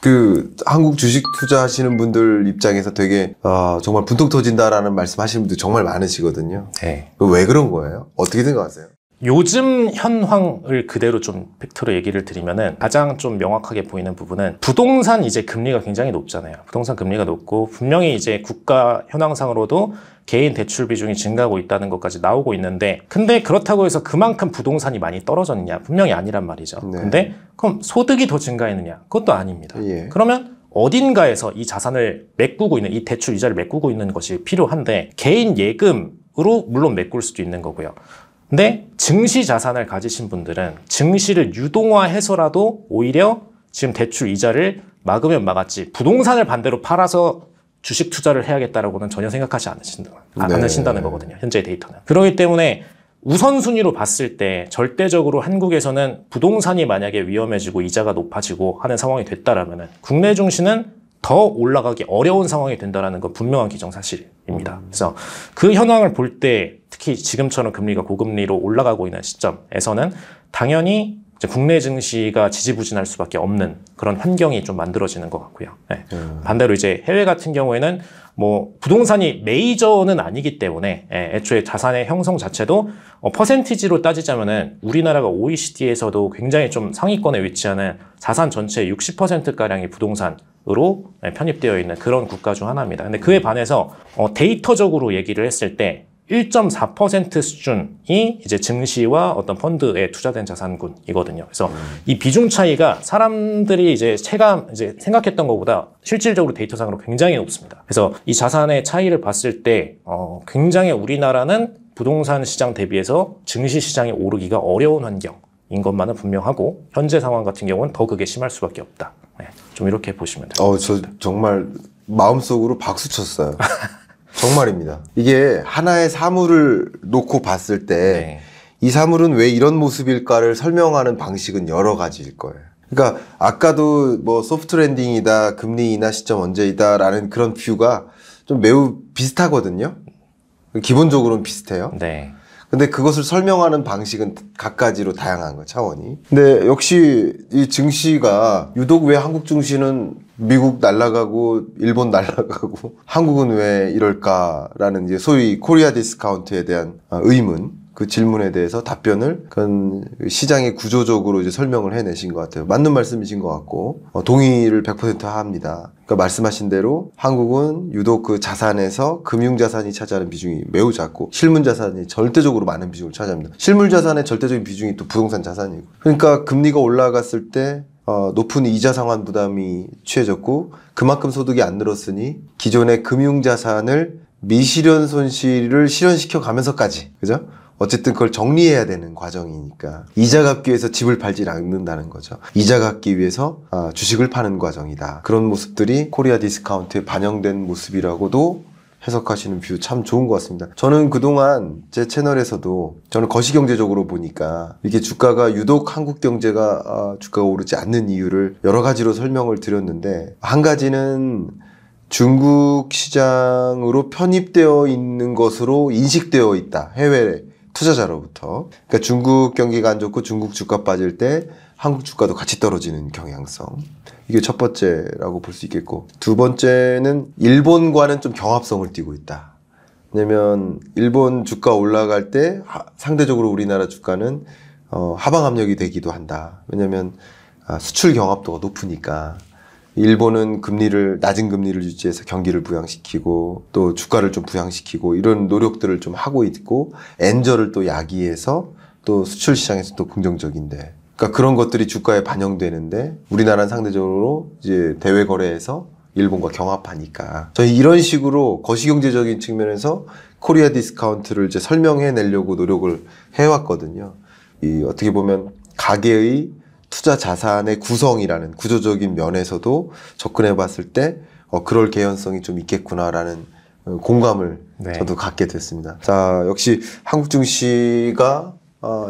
[SPEAKER 1] 그 한국 주식 투자하시는 분들 입장에서 되게 정말 분통 터진다라는 말씀하시는 분들 정말 많으시거든요. 왜 그런 거예요? 어떻게 생각하세요?
[SPEAKER 2] 요즘 현황을 그대로 좀 팩트로 얘기를 드리면은 가장 좀 명확하게 보이는 부분은 부동산 이제 금리가 굉장히 높잖아요. 부동산 금리가 높고 분명히 이제 국가 현황상으로도 개인 대출 비중이 증가하고 있다는 것까지 나오고 있는데, 근데 그렇다고 해서 그만큼 부동산이 많이 떨어졌냐? 분명히 아니란 말이죠. 근데 그럼 소득이 더 증가했느냐? 그것도 아닙니다. 그러면 어딘가에서 이 자산을 메꾸고 있는, 이 대출 이자를 메꾸고 있는 것이 필요한데, 개인 예금으로 물론 메꿀 수도 있는 거고요. 근데 증시 자산을 가지신 분들은 증시를 유동화해서라도 오히려 지금 대출 이자를 막으면 막았지, 부동산을 반대로 팔아서 주식 투자를 해야겠다라고는 전혀 생각하지 않으신다는 거거든요. 현재의 데이터는. 그렇기 때문에 우선순위로 봤을 때 절대적으로 한국에서는 부동산이 만약에 위험해지고 이자가 높아지고 하는 상황이 됐다라면 국내 증시는 더 올라가기 어려운 상황이 된다는 건 분명한 기정사실입니다. 그래서 그 현황을 볼 때 특히 지금처럼 금리가 고금리로 올라가고 있는 시점에서는 당연히 이제 국내 증시가 지지부진할 수밖에 없는 그런 환경이 좀 만들어지는 것 같고요. 반대로 이제 해외 같은 경우에는 뭐 부동산이 메이저는 아니기 때문에 애초에 자산의 형성 자체도 퍼센티지로 따지자면은 우리나라가 OECD에서도 굉장히 좀 상위권에 위치하는 자산 전체의 60%가량이 부동산으로 편입되어 있는 그런 국가 중 하나입니다. 근데 그에 반해서 데이터적으로 얘기를 했을 때 1.4% 수준이 이제 증시와 어떤 펀드에 투자된 자산군이거든요. 그래서 이 비중 차이가 사람들이 이제 생각했던 것보다 실질적으로 데이터상으로 굉장히 높습니다. 그래서 이 자산의 차이를 봤을 때 굉장히 우리나라는 부동산 시장 대비해서 증시 시장이 오르기가 어려운 환경인 것만은 분명하고, 현재 상황 같은 경우는 더 그게 심할 수밖에 없다. 좀 이렇게 보시면 됩니다.
[SPEAKER 1] 저 정말 마음속으로 박수 쳤어요. 정말입니다. 이게 하나의 사물을 놓고 봤을 때 이 사물은 왜 이런 모습일까를 설명하는 방식은 여러 가지일 거예요. 그러니까 아까도 뭐 소프트 랜딩이다, 금리 인하 시점 언제이다 라는 그런 뷰가 좀 매우 비슷하거든요. 기본적으로는 비슷해요. 근데 그것을 설명하는 방식은 각가지로 다양한 거예요, 차원이. 근데 역시 이 증시가 유독 왜 한국 증시는 미국 날아가고 일본 날아가고 한국은 왜 이럴까라는 이제 소위 코리아 디스카운트에 대한 의문. 그 질문에 대해서 답변을 그건 시장의 구조적으로 이제 설명을 해내신 것 같아요. 맞는 말씀이신 것 같고 동의를 100% 합니다. 그러니까 말씀하신 대로 한국은 유독 그 자산에서 금융자산이 차지하는 비중이 매우 작고 실물자산이 절대적으로 많은 비중을 차지합니다. 실물자산의 절대적인 비중이 또 부동산 자산이고, 그러니까 금리가 올라갔을 때 높은 이자 상환 부담이 취해졌고 그만큼 소득이 안 늘었으니 기존의 금융자산을 미실현 손실을 실현시켜 가면서까지, 그죠? 어쨌든 그걸 정리해야 되는 과정이니까 이자 갚기 위해서 집을 팔지 않는다는 거죠. 이자 갚기 위해서 주식을 파는 과정이다. 그런 모습들이 코리아 디스카운트에 반영된 모습이라고도 해석하시는 뷰 참 좋은 것 같습니다. 저는 그동안 제 채널에서도 저는 거시경제적으로 보니까 이게 주가가 유독 한국 경제가 주가가 오르지 않는 이유를 여러 가지로 설명을 드렸는데, 한 가지는 중국 시장으로 편입되어 있는 것으로 인식되어 있다. 해외 투자자로부터. 그러니까 중국 경기가 안 좋고 중국 주가 빠질 때 한국 주가도 같이 떨어지는 경향성. 이게 첫 번째라고 볼 수 있겠고, 두 번째는 일본과는 좀 경합성을 띠고 있다. 왜냐면 일본 주가 올라갈 때 상대적으로 우리나라 주가는 하방 압력이 되기도 한다. 왜냐면 수출 경합도가 높으니까. 일본은 낮은 금리를 유지해서 경기를 부양시키고 또 주가를 좀 부양시키고 이런 노력들을 좀 하고 있고, 엔저를 또 야기해서 또 수출 시장에서 또 긍정적인데, 그러니까 그런 것들이 주가에 반영되는데 우리나라는 상대적으로 이제 대외 거래에서 일본과 경합하니까, 저희 이런 식으로 거시경제적인 측면에서 코리아 디스카운트를 이제 설명해 내려고 노력을 해왔거든요. 어떻게 보면 가계의 투자 자산의 구성이라는 구조적인 면에서도 접근해 봤을 때 그럴 개연성이 좀 있겠구나라는 공감을 저도 갖게 됐습니다. 자, 역시 한국 증시가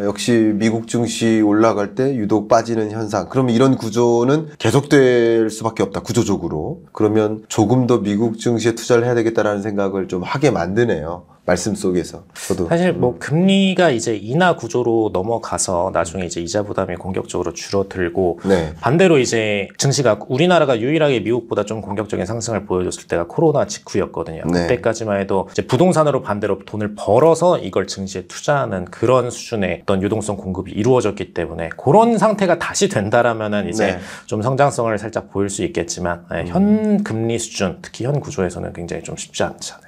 [SPEAKER 1] 역시 미국 증시 올라갈 때 유독 빠지는 현상. 그러면 이런 구조는 계속될 수밖에 없다, 구조적으로. 그러면 조금 더 미국 증시에 투자를 해야 되겠다라는 생각을 좀 하게 만드네요. 말씀 속에서. 저도.
[SPEAKER 2] 사실 뭐 금리가 이제 인하 구조로 넘어가서 나중에 이제 이자 부담이 공격적으로 줄어들고, 네. 반대로 이제 증시가 우리나라가 유일하게 미국보다 좀 공격적인 상승을 보여줬을 때가 코로나 직후였거든요. 네. 그때까지만 해도 이제 부동산으로 반대로 돈을 벌어서 이걸 증시에 투자하는 그런 수준의 어떤 유동성 공급이 이루어졌기 때문에, 그런 상태가 다시 된다라면은 이제 네. 좀 성장성을 살짝 보일 수 있겠지만, 현 금리 수준, 특히 현 구조에서는 굉장히 좀 쉽지 않지 않을까.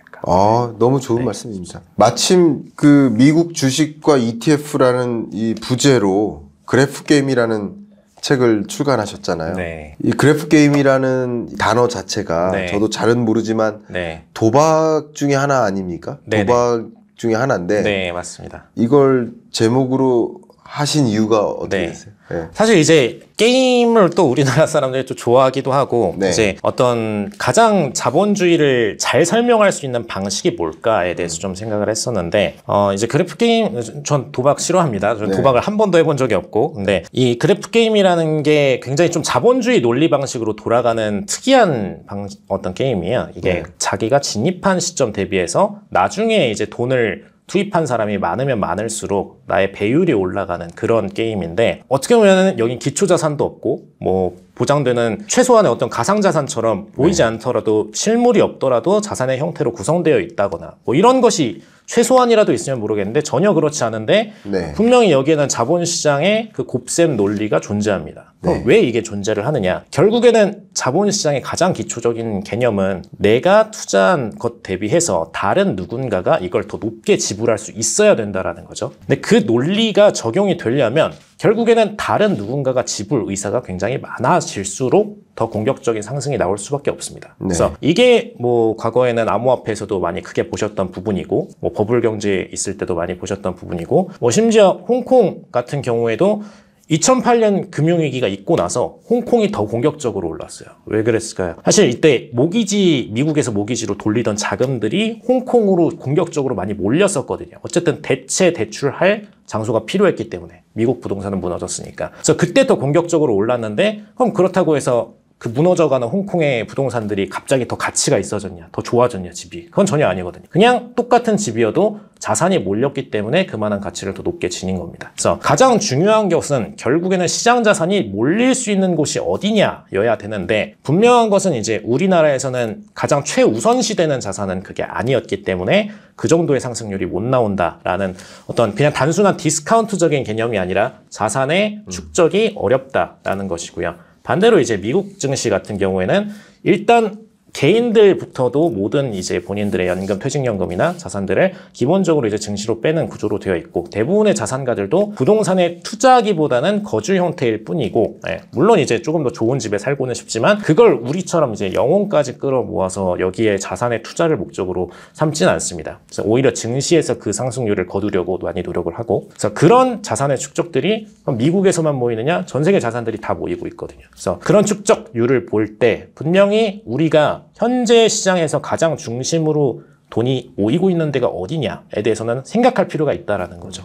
[SPEAKER 1] 너무 좋은 말씀입니다. 마침 그 미국 주식과 ETF라는 이 부제로 그래프 게임이라는 책을 출간하셨잖아요. 네. 이 그래프 게임이라는 단어 자체가 네. 저도 잘은 모르지만 네. 도박 중에 하나 아닙니까? 네네. 도박 중에 하나인데.
[SPEAKER 2] 네, 맞습니다.
[SPEAKER 1] 이걸 제목으로 하신 이유가 어떻게 되세요? 네.
[SPEAKER 2] 사실 이제 게임을 또 우리나라 사람들이 또 좋아하기도 하고, 네. 이제 어떤 가장 자본주의를 잘 설명할 수 있는 방식이 뭘까에 대해서 좀 생각을 했었는데, 이제 그래프 게임, 전 도박 싫어합니다. 전 네. 도박을 한 번도 해본 적이 없고, 근데 이 그래프 게임이라는 게 굉장히 좀 자본주의 논리 방식으로 돌아가는 특이한 어떤 게임이에요. 이게 네. 자기가 진입한 시점 대비해서 나중에 이제 돈을 투입한 사람이 많으면 많을수록 나의 배율이 올라가는 그런 게임인데, 어떻게 보면 여긴 기초자산도 없고 뭐 보장되는 최소한의 어떤 가상자산처럼 보이지 않더라도 실물이 없더라도 자산의 형태로 구성되어 있다거나 뭐 이런 것이 최소한이라도 있으면 모르겠는데 전혀 그렇지 않은데 네. 분명히 여기에는 자본시장의 그 곱셈 논리가 존재합니다. 그럼 왜 이게 존재를 하느냐? 결국에는 자본시장의 가장 기초적인 개념은 내가 투자한 것 대비해서 다른 누군가가 이걸 더 높게 지불할 수 있어야 된다라는 거죠. 근데 그 논리가 적용이 되려면 결국에는 다른 누군가가 지불 의사가 굉장히 많아질수록 더 공격적인 상승이 나올 수밖에 없습니다. 네. 그래서 이게 뭐 과거에는 암호화폐에서도 많이 크게 보셨던 부분이고, 뭐 버블 경제에 있을 때도 많이 보셨던 부분이고, 뭐 심지어 홍콩 같은 경우에도 2008년 금융위기가 있고 나서 홍콩이 더 공격적으로 올랐어요. 왜 그랬을까요? 사실 이때 미국에서 모기지로 돌리던 자금들이 홍콩으로 공격적으로 많이 몰렸었거든요. 어쨌든 대출할 장소가 필요했기 때문에 미국 부동산은 무너졌으니까. 그래서 그때 더 공격적으로 올랐는데, 그럼 그렇다고 해서 그 무너져가는 홍콩의 부동산들이 갑자기 더 가치가 있어졌냐, 더 좋아졌냐, 집이. 그건 전혀 아니거든요. 그냥 똑같은 집이어도 자산이 몰렸기 때문에 그만한 가치를 더 높게 지닌 겁니다. 그래서 가장 중요한 것은 결국에는 시장 자산이 몰릴 수 있는 곳이 어디냐여야 되는데, 분명한 것은 이제 우리나라에서는 가장 최우선시되는 자산은 그게 아니었기 때문에 그 정도의 상승률이 못 나온다라는 어떤 그냥 단순한 디스카운트적인 개념이 아니라 자산의 축적이 어렵다라는 것이고요. 반대로 이제 미국 증시 같은 경우에는 일단 개인들부터도 모든 이제 본인들의 연금, 퇴직연금이나 자산들을 기본적으로 이제 증시로 빼는 구조로 되어 있고, 대부분의 자산가들도 부동산에 투자하기보다는 거주 형태일 뿐이고, 물론 이제 조금 더 좋은 집에 살고는 싶지만 그걸 우리처럼 이제 영혼까지 끌어 모아서 여기에 자산의 투자를 목적으로 삼지는 않습니다. 그래서 오히려 증시에서 그 상승률을 거두려고 많이 노력을 하고, 그래서 그런 자산의 축적들이 미국에서만 모이느냐, 전 세계 자산들이 다 모이고 있거든요. 그래서 그런 축적률을 볼 때 분명히 우리가 현재 시장에서 가장 중심으로 돈이 모이고 있는 데가 어디냐에 대해서는 생각할 필요가 있다라는 거죠.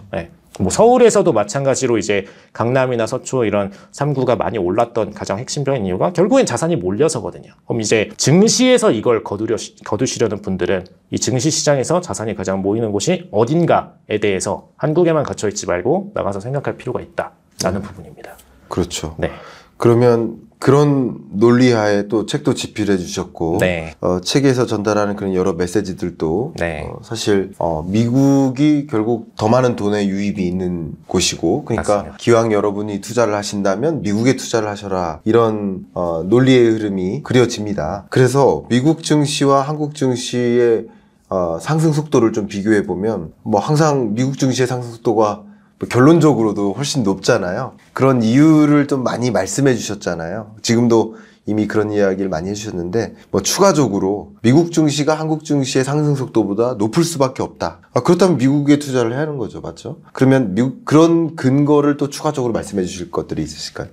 [SPEAKER 2] 뭐 서울에서도 마찬가지로 이제 강남이나 서초 이런 3구가 많이 올랐던 가장 핵심적인 이유가 결국엔 자산이 몰려서거든요. 그럼 이제 증시에서 이걸 거두시려는 분들은 이 증시 시장에서 자산이 가장 모이는 곳이 어딘가에 대해서 한국에만 갇혀있지 말고 나가서 생각할 필요가 있다라는 부분입니다.
[SPEAKER 1] 그렇죠.
[SPEAKER 2] 네.
[SPEAKER 1] 그러면 그런 논리하에 또 책도 집필해 주셨고,
[SPEAKER 2] 네.
[SPEAKER 1] 책에서 전달하는 그런 여러 메시지들도,
[SPEAKER 2] 네.
[SPEAKER 1] 사실, 미국이 결국 더 많은 돈의 유입이 있는 곳이고, 그러니까
[SPEAKER 2] 맞습니다.
[SPEAKER 1] 기왕 여러분이 투자를 하신다면 미국에 투자를 하셔라. 이런, 논리의 흐름이 그려집니다. 그래서 미국 증시와 한국 증시의, 상승 속도를 좀 비교해 보면, 뭐 항상 미국 증시의 상승 속도가 결론적으로도 훨씬 높잖아요. 그런 이유를 좀 많이 말씀해 주셨잖아요. 지금도 이미 그런 이야기를 많이 해주셨는데, 뭐 추가적으로 미국 증시가 한국 증시의 상승 속도보다 높을 수밖에 없다. 그렇다면 미국에 투자를 해야 하는 거죠, 맞죠? 그러면 미국 그런 근거를 또 추가적으로 말씀해 주실 것들이 있으실까요?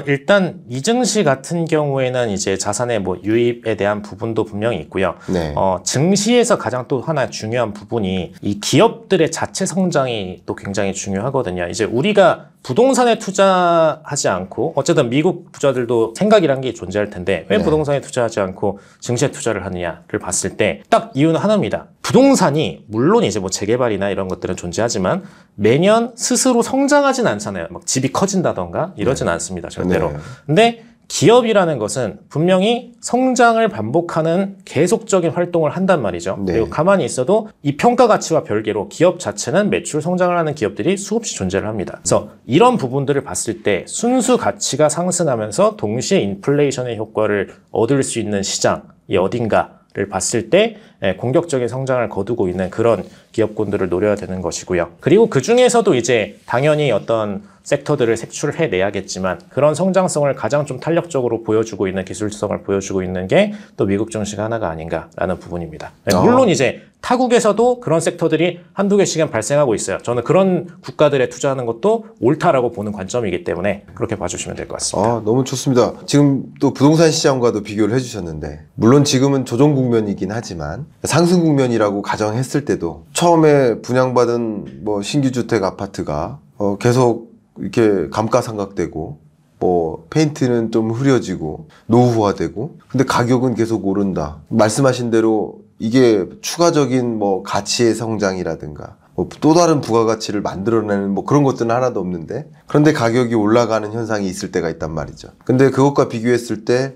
[SPEAKER 2] 일단 이 증시 같은 경우에는 이제 자산의 뭐 유입에 대한 부분도 분명히 있고요.
[SPEAKER 1] 네.
[SPEAKER 2] 증시에서 가장 또 하나 중요한 부분이 이 기업들의 자체 성장이 또 굉장히 중요하거든요. 이제 우리가 부동산에 투자하지 않고, 어쨌든 미국 부자들도 생각이란 게 존재할 텐데 왜 부동산에 투자하지 않고 증시에 투자를 하느냐를 봤을 때 딱 이유는 하나입니다. 부동산이 물론 이제 뭐 재개발이나 이런 것들은 존재하지만 매년 스스로 성장하진 않잖아요. 막 집이 커진다던가 이러진 않습니다, 절대로. 근데 기업이라는 것은 분명히 성장을 반복하는 계속적인 활동을 한단 말이죠. 그리고 가만히 있어도 이 평가 가치와 별개로 기업 자체는 매출 성장을 하는 기업들이 수없이 존재를 합니다. 그래서 이런 부분들을 봤을 때 순수 가치가 상승하면서 동시에 인플레이션의 효과를 얻을 수 있는 시장이 어딘가를 봤을 때 공격적인 성장을 거두고 있는 그런 기업군들을 노려야 되는 것이고요. 그리고 그 중에서도 이제 당연히 어떤 섹터들을 색출을 해내야겠지만 그런 성장성을 가장 좀 탄력적으로 보여주고 있는, 기술성을 보여주고 있는 게 또 미국 증시가 하나가 아닌가라는 부분입니다. 물론 이제 타국에서도 그런 섹터들이 한두 개씩은 발생하고 있어요. 저는 그런 국가들에 투자하는 것도 옳다라고 보는 관점이기 때문에 그렇게 봐주시면 될 것 같습니다.
[SPEAKER 1] 너무 좋습니다. 지금 또 부동산 시장과도 비교를 해주셨는데, 물론 지금은 조정 국면이긴 하지만 상승 국면이라고 가정했을 때도 처음에 분양받은 뭐 신규 주택 아파트가 계속 이렇게 감가상각되고, 뭐 페인트는 좀 흐려지고 노후화되고, 근데 가격은 계속 오른다. 말씀하신 대로 이게 추가적인 뭐 가치의 성장이라든가 뭐 또 다른 부가가치를 만들어내는 뭐 그런 것들은 하나도 없는데, 그런데 가격이 올라가는 현상이 있을 때가 있단 말이죠. 근데 그것과 비교했을 때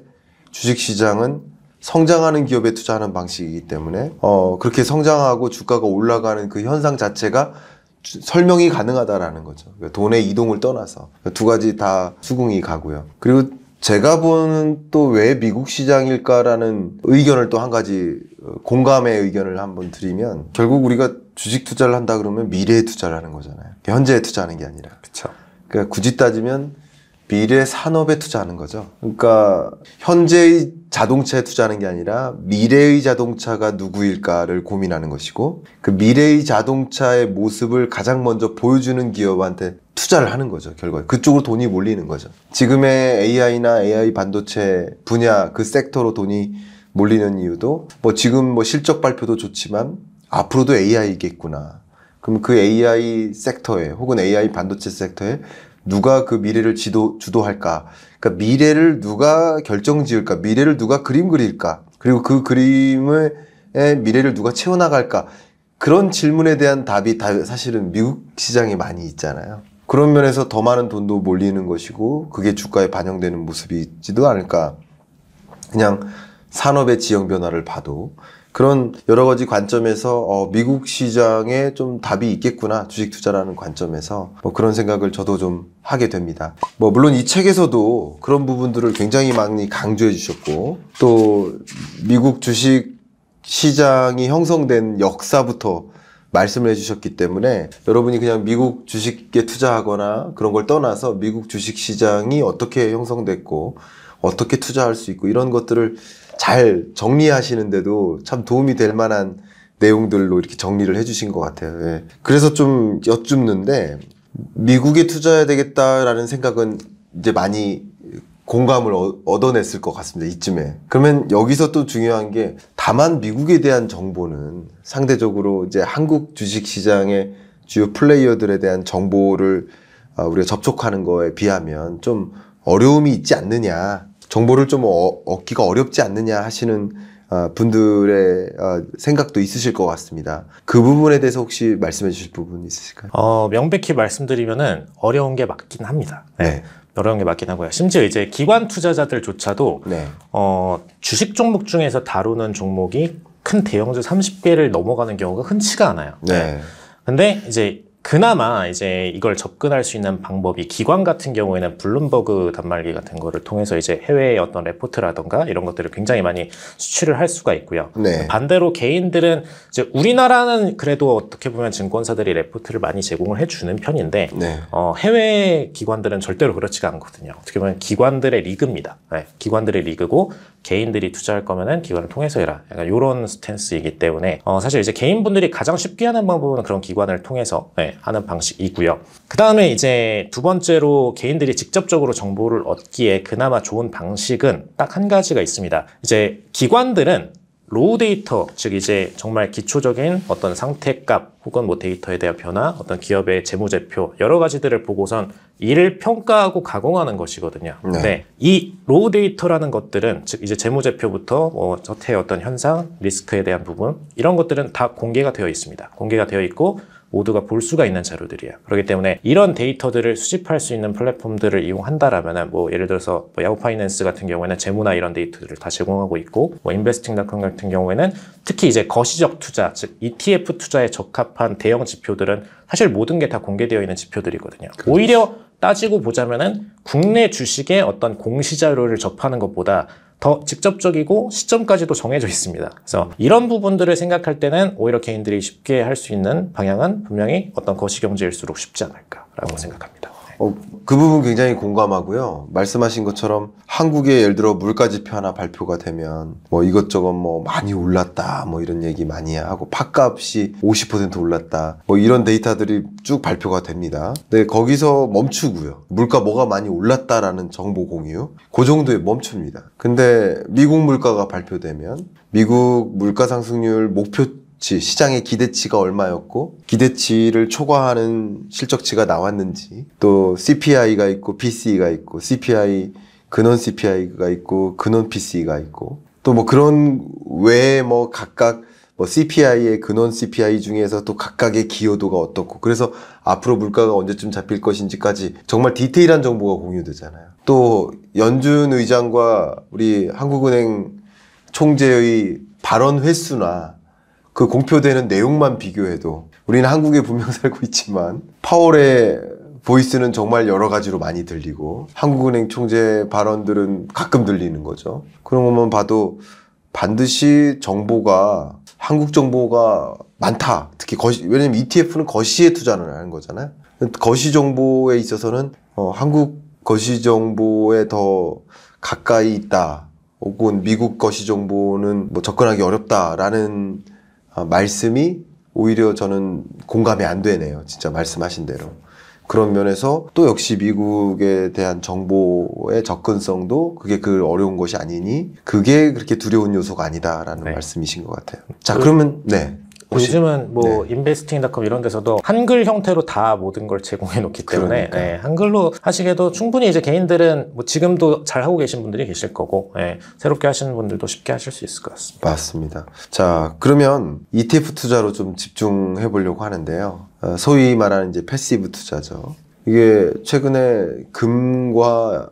[SPEAKER 1] 주식시장은 성장하는 기업에 투자하는 방식이기 때문에 그렇게 성장하고 주가가 올라가는 그 현상 자체가 설명이 가능하다라는 거죠. 돈의 이동을 떠나서 두 가지 다 수긍이 가고요. 그리고 제가 보는 또 왜 미국 시장일까라는 의견을 또 한 가지, 공감의 의견을 한번 드리면, 결국 우리가 주식 투자를 한다 그러면 미래에 투자를 하는 거잖아요. 현재에 투자하는 게 아니라.
[SPEAKER 2] 그렇죠.
[SPEAKER 1] 그러니까 굳이 따지면 미래 산업에 투자하는 거죠. 그러니까 현재의 자동차에 투자하는 게 아니라 미래의 자동차가 누구일까를 고민하는 것이고, 그 미래의 자동차의 모습을 가장 먼저 보여주는 기업한테 투자를 하는 거죠. 결과에 그쪽으로 돈이 몰리는 거죠. 지금의 AI나 AI 반도체 분야 그 섹터로 돈이 몰리는 이유도 뭐 지금 뭐 실적 발표도 좋지만 앞으로도 AI겠구나. 그럼 그 AI 섹터에 혹은 AI 반도체 섹터에 누가 그 미래를 주도할까? 그러니까 미래를 누가 결정지을까? 미래를 누가 그림 그릴까? 그리고 그 그림의 미래를 누가 채워나갈까? 그런 질문에 대한 답이 사실은 미국 시장에 많이 있잖아요. 그런 면에서 더 많은 돈도 몰리는 것이고 그게 주가에 반영되는 모습이 있지도 않을까. 그냥 산업의 지형 변화를 봐도 그런 여러 가지 관점에서 미국 시장에 좀 답이 있겠구나, 주식 투자라는 관점에서 뭐 그런 생각을 저도 좀 하게 됩니다. 뭐 물론 이 책에서도 그런 부분들을 굉장히 많이 강조해 주셨고 또 미국 주식 시장이 형성된 역사부터 말씀을 해주셨기 때문에 여러분이 그냥 미국 주식에 투자하거나 그런 걸 떠나서 미국 주식 시장이 어떻게 형성됐고 어떻게 투자할 수 있고 이런 것들을 잘 정리하시는데도 참 도움이 될 만한 내용들로 이렇게 정리를 해주신 것 같아요. 예. 그래서 좀 여쭙는데 미국에 투자해야 되겠다라는 생각은 이제 많이 공감을 얻어냈을 것 같습니다. 이쯤에. 그러면 여기서 또 중요한 게 다만 미국에 대한 정보는 상대적으로 이제 한국 주식 시장의 주요 플레이어들에 대한 정보를 우리가 접촉하는 거에 비하면 좀 어려움이 있지 않느냐, 정보를 좀 얻기가 어렵지 않느냐 하시는 분들의 생각도 있으실 것 같습니다. 그 부분에 대해서 혹시 말씀해 주실 부분 있으실까요?
[SPEAKER 2] 명백히 말씀드리면은 어려운 게 맞긴 합니다. 네. 어려운 게 맞긴 하고요. 심지어 이제 기관 투자자들조차도
[SPEAKER 1] 네.
[SPEAKER 2] 주식 종목 중에서 다루는 종목이 큰 대형주 30개를 넘어가는 경우가 흔치가 않아요.
[SPEAKER 1] 네.
[SPEAKER 2] 근데 이제 그나마 이제 이걸 접근할 수 있는 방법이 기관 같은 경우에는 블룸버그 단말기 같은 거를 통해서 이제 해외의 어떤 레포트라던가 이런 것들을 굉장히 많이 수출을 할 수가 있고요.
[SPEAKER 1] 네.
[SPEAKER 2] 반대로 개인들은 이제 우리나라는 그래도 어떻게 보면 증권사들이 레포트를 많이 제공을 해주는 편인데
[SPEAKER 1] 네.
[SPEAKER 2] 해외 기관들은 절대로 그렇지가 않거든요. 어떻게 보면 기관들의 리그입니다. 네. 기관들의 리그고 개인들이 투자할 거면은 기관을 통해서 해라. 약간 이런 스탠스이기 때문에 사실 이제 개인분들이 가장 쉽게 하는 방법은 그런 기관을 통해서 하는 방식이고요. 그 다음에 이제 두 번째로 개인들이 직접적으로 정보를 얻기에 그나마 좋은 방식은 딱 한 가지가 있습니다. 이제 기관들은 로우 데이터, 즉 이제 정말 기초적인 어떤 상태값 혹은 뭐 데이터에 대한 변화, 어떤 기업의 재무제표 여러 가지들을 보고선 이를 평가하고 가공하는 것이거든요.
[SPEAKER 1] 네.
[SPEAKER 2] 근데 이 로우 데이터라는 것들은 즉 이제 재무제표부터 뭐 저태의 어떤 현상, 리스크에 대한 부분 이런 것들은 다 공개가 되어 있습니다. 공개가 되어 있고 모두가 볼 수가 있는 자료들이에요. 그렇기 때문에 이런 데이터들을 수집할 수 있는 플랫폼들을 이용한다라면은 뭐 예를 들어서 뭐 야후 파이낸스 같은 경우에는 재무나 이런 데이터들을 다 제공하고 있고 뭐 인베스팅닷컴 같은 경우에는 특히 이제 거시적 투자, 즉 ETF 투자에 적합한 대형 지표들은 사실 모든 게 다 공개되어 있는 지표들이거든요. 그렇지. 오히려 따지고 보자면은 국내 주식의 어떤 공시 자료를 접하는 것보다 더 직접적이고 시점까지도 정해져 있습니다. 그래서 이런 부분들을 생각할 때는 오히려 개인들이 쉽게 할 수 있는 방향은 분명히 어떤 거시경제일수록 쉽지 않을까라고 생각합니다.
[SPEAKER 1] 그 부분 굉장히 공감하고요. 말씀하신 것처럼 한국의 예를 들어 물가지표 하나 발표가 되면 뭐 이것저것 뭐 많이 올랐다 뭐 이런 얘기 많이 하고 팥값이 50% 올랐다 뭐 이런 데이터들이 쭉 발표가 됩니다. 근데 거기서 멈추고요. 물가 뭐가 많이 올랐다라는 정보 공유 그 정도에 멈춥니다. 근데 미국 물가가 발표되면 미국 물가 상승률 목표 시장의 기대치가 얼마였고 기대치를 초과하는 실적치가 나왔는지 또 CPI가 있고 PCE가 있고 CPI 근원 CPI가 있고 근원 PCE가 있고 또 뭐 그런 외에 뭐 각각 뭐 CPI의 근원 CPI 중에서 또 각각의 기여도가 어떻고 그래서 앞으로 물가가 언제쯤 잡힐 것인지까지 정말 디테일한 정보가 공유되잖아요. 또 연준 의장과 우리 한국은행 총재의 발언 횟수나 그 공표되는 내용만 비교해도 우리는 한국에 분명 살고 있지만 파월의 보이스는 정말 여러 가지로 많이 들리고 한국은행 총재 발언들은 가끔 들리는 거죠. 그런 것만 봐도 반드시 정보가 한국 정보가 많다. 특히 왜냐면 ETF는 거시에 투자를 하는 거잖아요. 거시 정보에 있어서는 한국 거시 정보에 더 가까이 있다. 혹은 미국 거시 정보는 뭐 접근하기 어렵다라는 말씀이 오히려 저는 공감이 안 되네요. 진짜 말씀하신 대로. 그런 면에서 또 역시 미국에 대한 정보의 접근성도 그게 그 어려운 것이 아니니 그게 그렇게 두려운 요소가 아니다라는 말씀이신 것 같아요. 자, 그러면 네.
[SPEAKER 2] 요즘은 뭐 investing.com 이런 데서도 한글 형태로 다 모든 걸 제공해 놓기 때문에 네, 한글로 하시게도 충분히 이제 개인들은 뭐 지금도 잘 하고 계신 분들이 계실 거고 새롭게 하시는 분들도 쉽게 하실 수 있을 것 같습니다.
[SPEAKER 1] 맞습니다. 자, 그러면 ETF 투자로 좀 집중해 보려고 하는데요. 소위 말하는 이제 패시브 투자죠. 이게 최근에 금과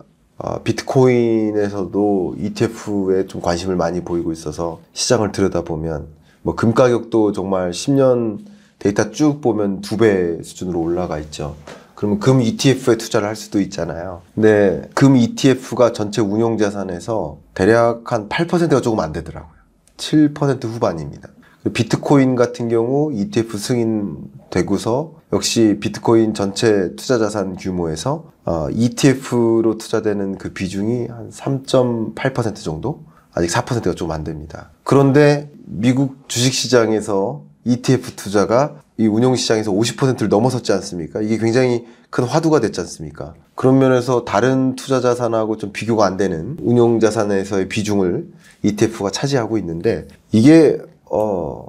[SPEAKER 1] 비트코인에서도 ETF에 좀 관심을 많이 보이고 있어서 시장을 들여다보면 뭐 금 가격도 정말 10년 데이터 쭉 보면 2배 수준으로 올라가 있죠. 그러면 금 ETF에 투자를 할 수도 있잖아요. 근데 금 ETF가 전체 운용 자산에서 대략 한 8%가 조금 안 되더라고요. 7% 후반입니다. 비트코인 같은 경우 ETF 승인되고서 역시 비트코인 전체 투자 자산 규모에서 ETF로 투자되는 그 비중이 한 3.8% 정도? 아직 4%가 좀 안 됩니다. 그런데 미국 주식시장에서 ETF 투자가 이 운용시장에서 50%를 넘어섰지 않습니까? 이게 굉장히 큰 화두가 됐지 않습니까? 그런 면에서 다른 투자 자산하고 좀 비교가 안 되는 운용자산에서의 비중을 ETF가 차지하고 있는데 이게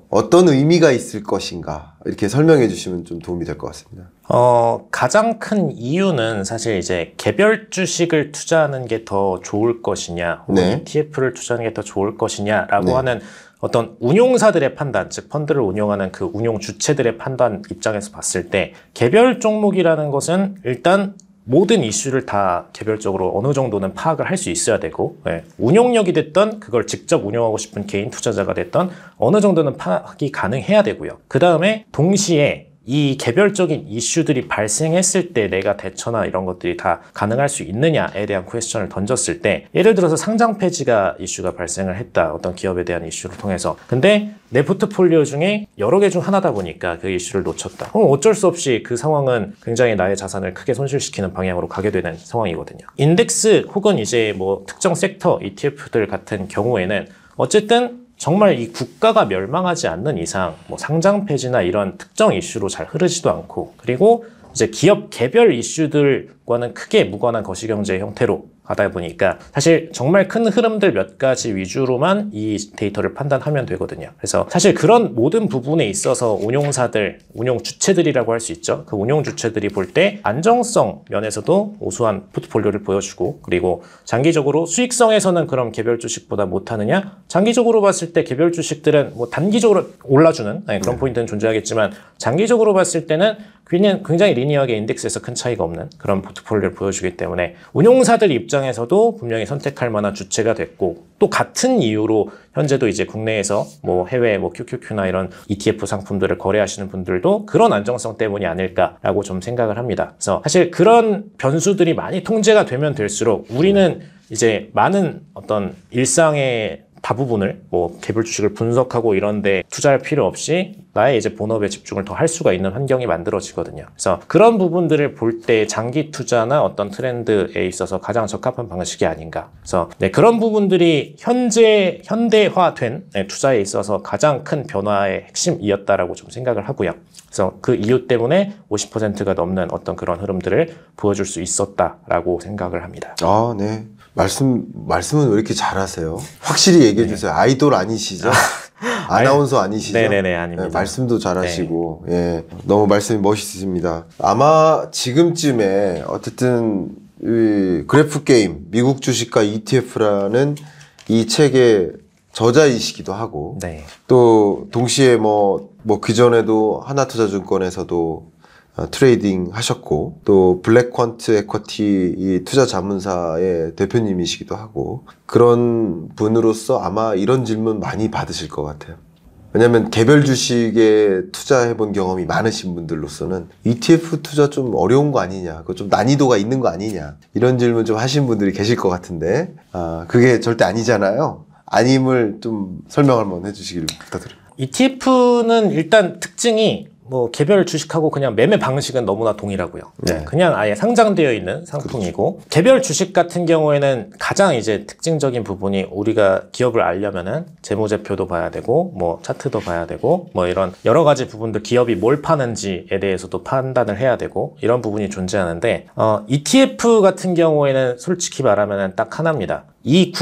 [SPEAKER 1] 어떤 의미가 있을 것인가 이렇게 설명해 주시면 좀 도움이 될 것 같습니다.
[SPEAKER 2] 가장 큰 이유는 사실 이제 개별 주식을 투자하는 게 더 좋을 것이냐, 혹은 ETF를 투자하는 게 더 좋을 것이냐라고 하는 어떤 운용사들의 판단, 즉 펀드를 운용하는 그 운용 주체들의 판단 입장에서 봤을 때 개별 종목이라는 것은 일단 모든 이슈를 다 개별적으로 어느 정도는 파악을 할 수 있어야 되고 운용력이 됐던 그걸 직접 운용하고 싶은 개인 투자자가 됐던 어느 정도는 파악이 가능해야 되고요. 그 다음에 동시에 이 개별적인 이슈들이 발생했을 때 내가 대처나 이런 것들이 다 가능할 수 있느냐에 대한 퀘스천을 던졌을 때 예를 들어서 상장 폐지가 이슈가 발생을 했다. 어떤 기업에 대한 이슈를 통해서. 근데 내 포트폴리오 중에 여러 개 중 하나다 보니까 그 이슈를 놓쳤다. 그럼 어쩔 수 없이 그 상황은 굉장히 나의 자산을 크게 손실시키는 방향으로 가게 되는 상황이거든요. 인덱스 혹은 이제 뭐 특정 섹터 ETF들 같은 경우에는 어쨌든 정말 이 국가가 멸망하지 않는 이상 뭐 상장 폐지나 이런 특정 이슈로 잘 흐르지도 않고 그리고 이제 기업 개별 이슈들과는 크게 무관한 거시경제 형태로 가다 보니까 사실 정말 큰 흐름들 몇 가지 위주로만 이 데이터를 판단하면 되거든요. 그래서 사실 그런 모든 부분에 있어서 운용사들, 운용 주체들이라고 할 수 있죠. 그 운용 주체들이 볼 때 안정성 면에서도 우수한 포트폴리오를 보여주고 그리고 장기적으로 수익성에서는 그럼 개별 주식보다 못하느냐? 장기적으로 봤을 때 개별 주식들은 뭐 단기적으로 올라주는 그런 포인트는 존재하겠지만 장기적으로 봤을 때는 굉장히 리니어하게 인덱스에서 큰 차이가 없는 그런 포트폴리오를 보여주기 때문에 운용사들 입장에서도 분명히 선택할 만한 주체가 됐고 또 같은 이유로 현재도 이제 국내에서 뭐 해외 뭐 QQQ나 이런 ETF 상품들을 거래하시는 분들도 그런 안정성 때문이 아닐까라고 좀 생각을 합니다. 그래서 사실 그런 변수들이 많이 통제가 되면 될수록 우리는 이제 많은 어떤 일상의 다부분을 뭐 개별 주식을 분석하고 이런 데 투자할 필요 없이 나의 이제 본업에 집중을 더 할 수가 있는 환경이 만들어지거든요. 그래서 그런 부분들을 볼 때 장기 투자나 어떤 트렌드에 있어서 가장 적합한 방식이 아닌가. 그래서 그런 부분들이 현대화된 투자에 있어서 가장 큰 변화의 핵심이었다라고 좀 생각을 하고요. 그래서 그 이유 때문에 50%가 넘는 어떤 그런 흐름들을 보여줄 수 있었다라고 생각을 합니다.
[SPEAKER 1] 아, 네. 말씀은 왜 이렇게 잘하세요? 확실히 얘기해 주세요. 아이돌 아니시죠? 아나운서 아니시죠?
[SPEAKER 2] 네네네, 아닙니다.
[SPEAKER 1] 네, 말씀도 잘하시고, 예. 너무 말씀이 멋있으십니다. 아마 지금쯤에 어쨌든, 그래프 게임, 미국 주식과 ETF라는 이 책의 저자이시기도 하고, 또, 동시에 그전에도 하나투자증권에서도 트레이딩 하셨고 또 블랙퀀트 에쿼티 이 투자 자문사의 대표님이시기도 하고 그런 분으로서 아마 이런 질문 많이 받으실 것 같아요. 왜냐하면 개별 주식에 투자해본 경험이 많으신 분들로서는 ETF 투자 좀 어려운 거 아니냐, 그거 좀 난이도가 있는 거 아니냐 이런 질문 좀 하신 분들이 계실 것 같은데 그게 절대 아니잖아요. 아님을 좀 설명 한번 해주시길 부탁드립니다.
[SPEAKER 2] ETF는 일단 특징이 뭐 개별 주식하고 그냥 매매 방식은 너무나 동일하고요. 그냥 아예 상장되어 있는 상품이고 개별 주식 같은 경우에는 가장 이제 특징적인 부분이 우리가 기업을 알려면은 재무제표도 봐야 되고 뭐 차트도 봐야 되고 뭐 이런 여러 가지 부분들 기업이 뭘 파는지에 대해서도 판단을 해야 되고 이런 부분이 존재하는데 ETF 같은 경우에는 솔직히 말하면은 딱 하나입니다. 이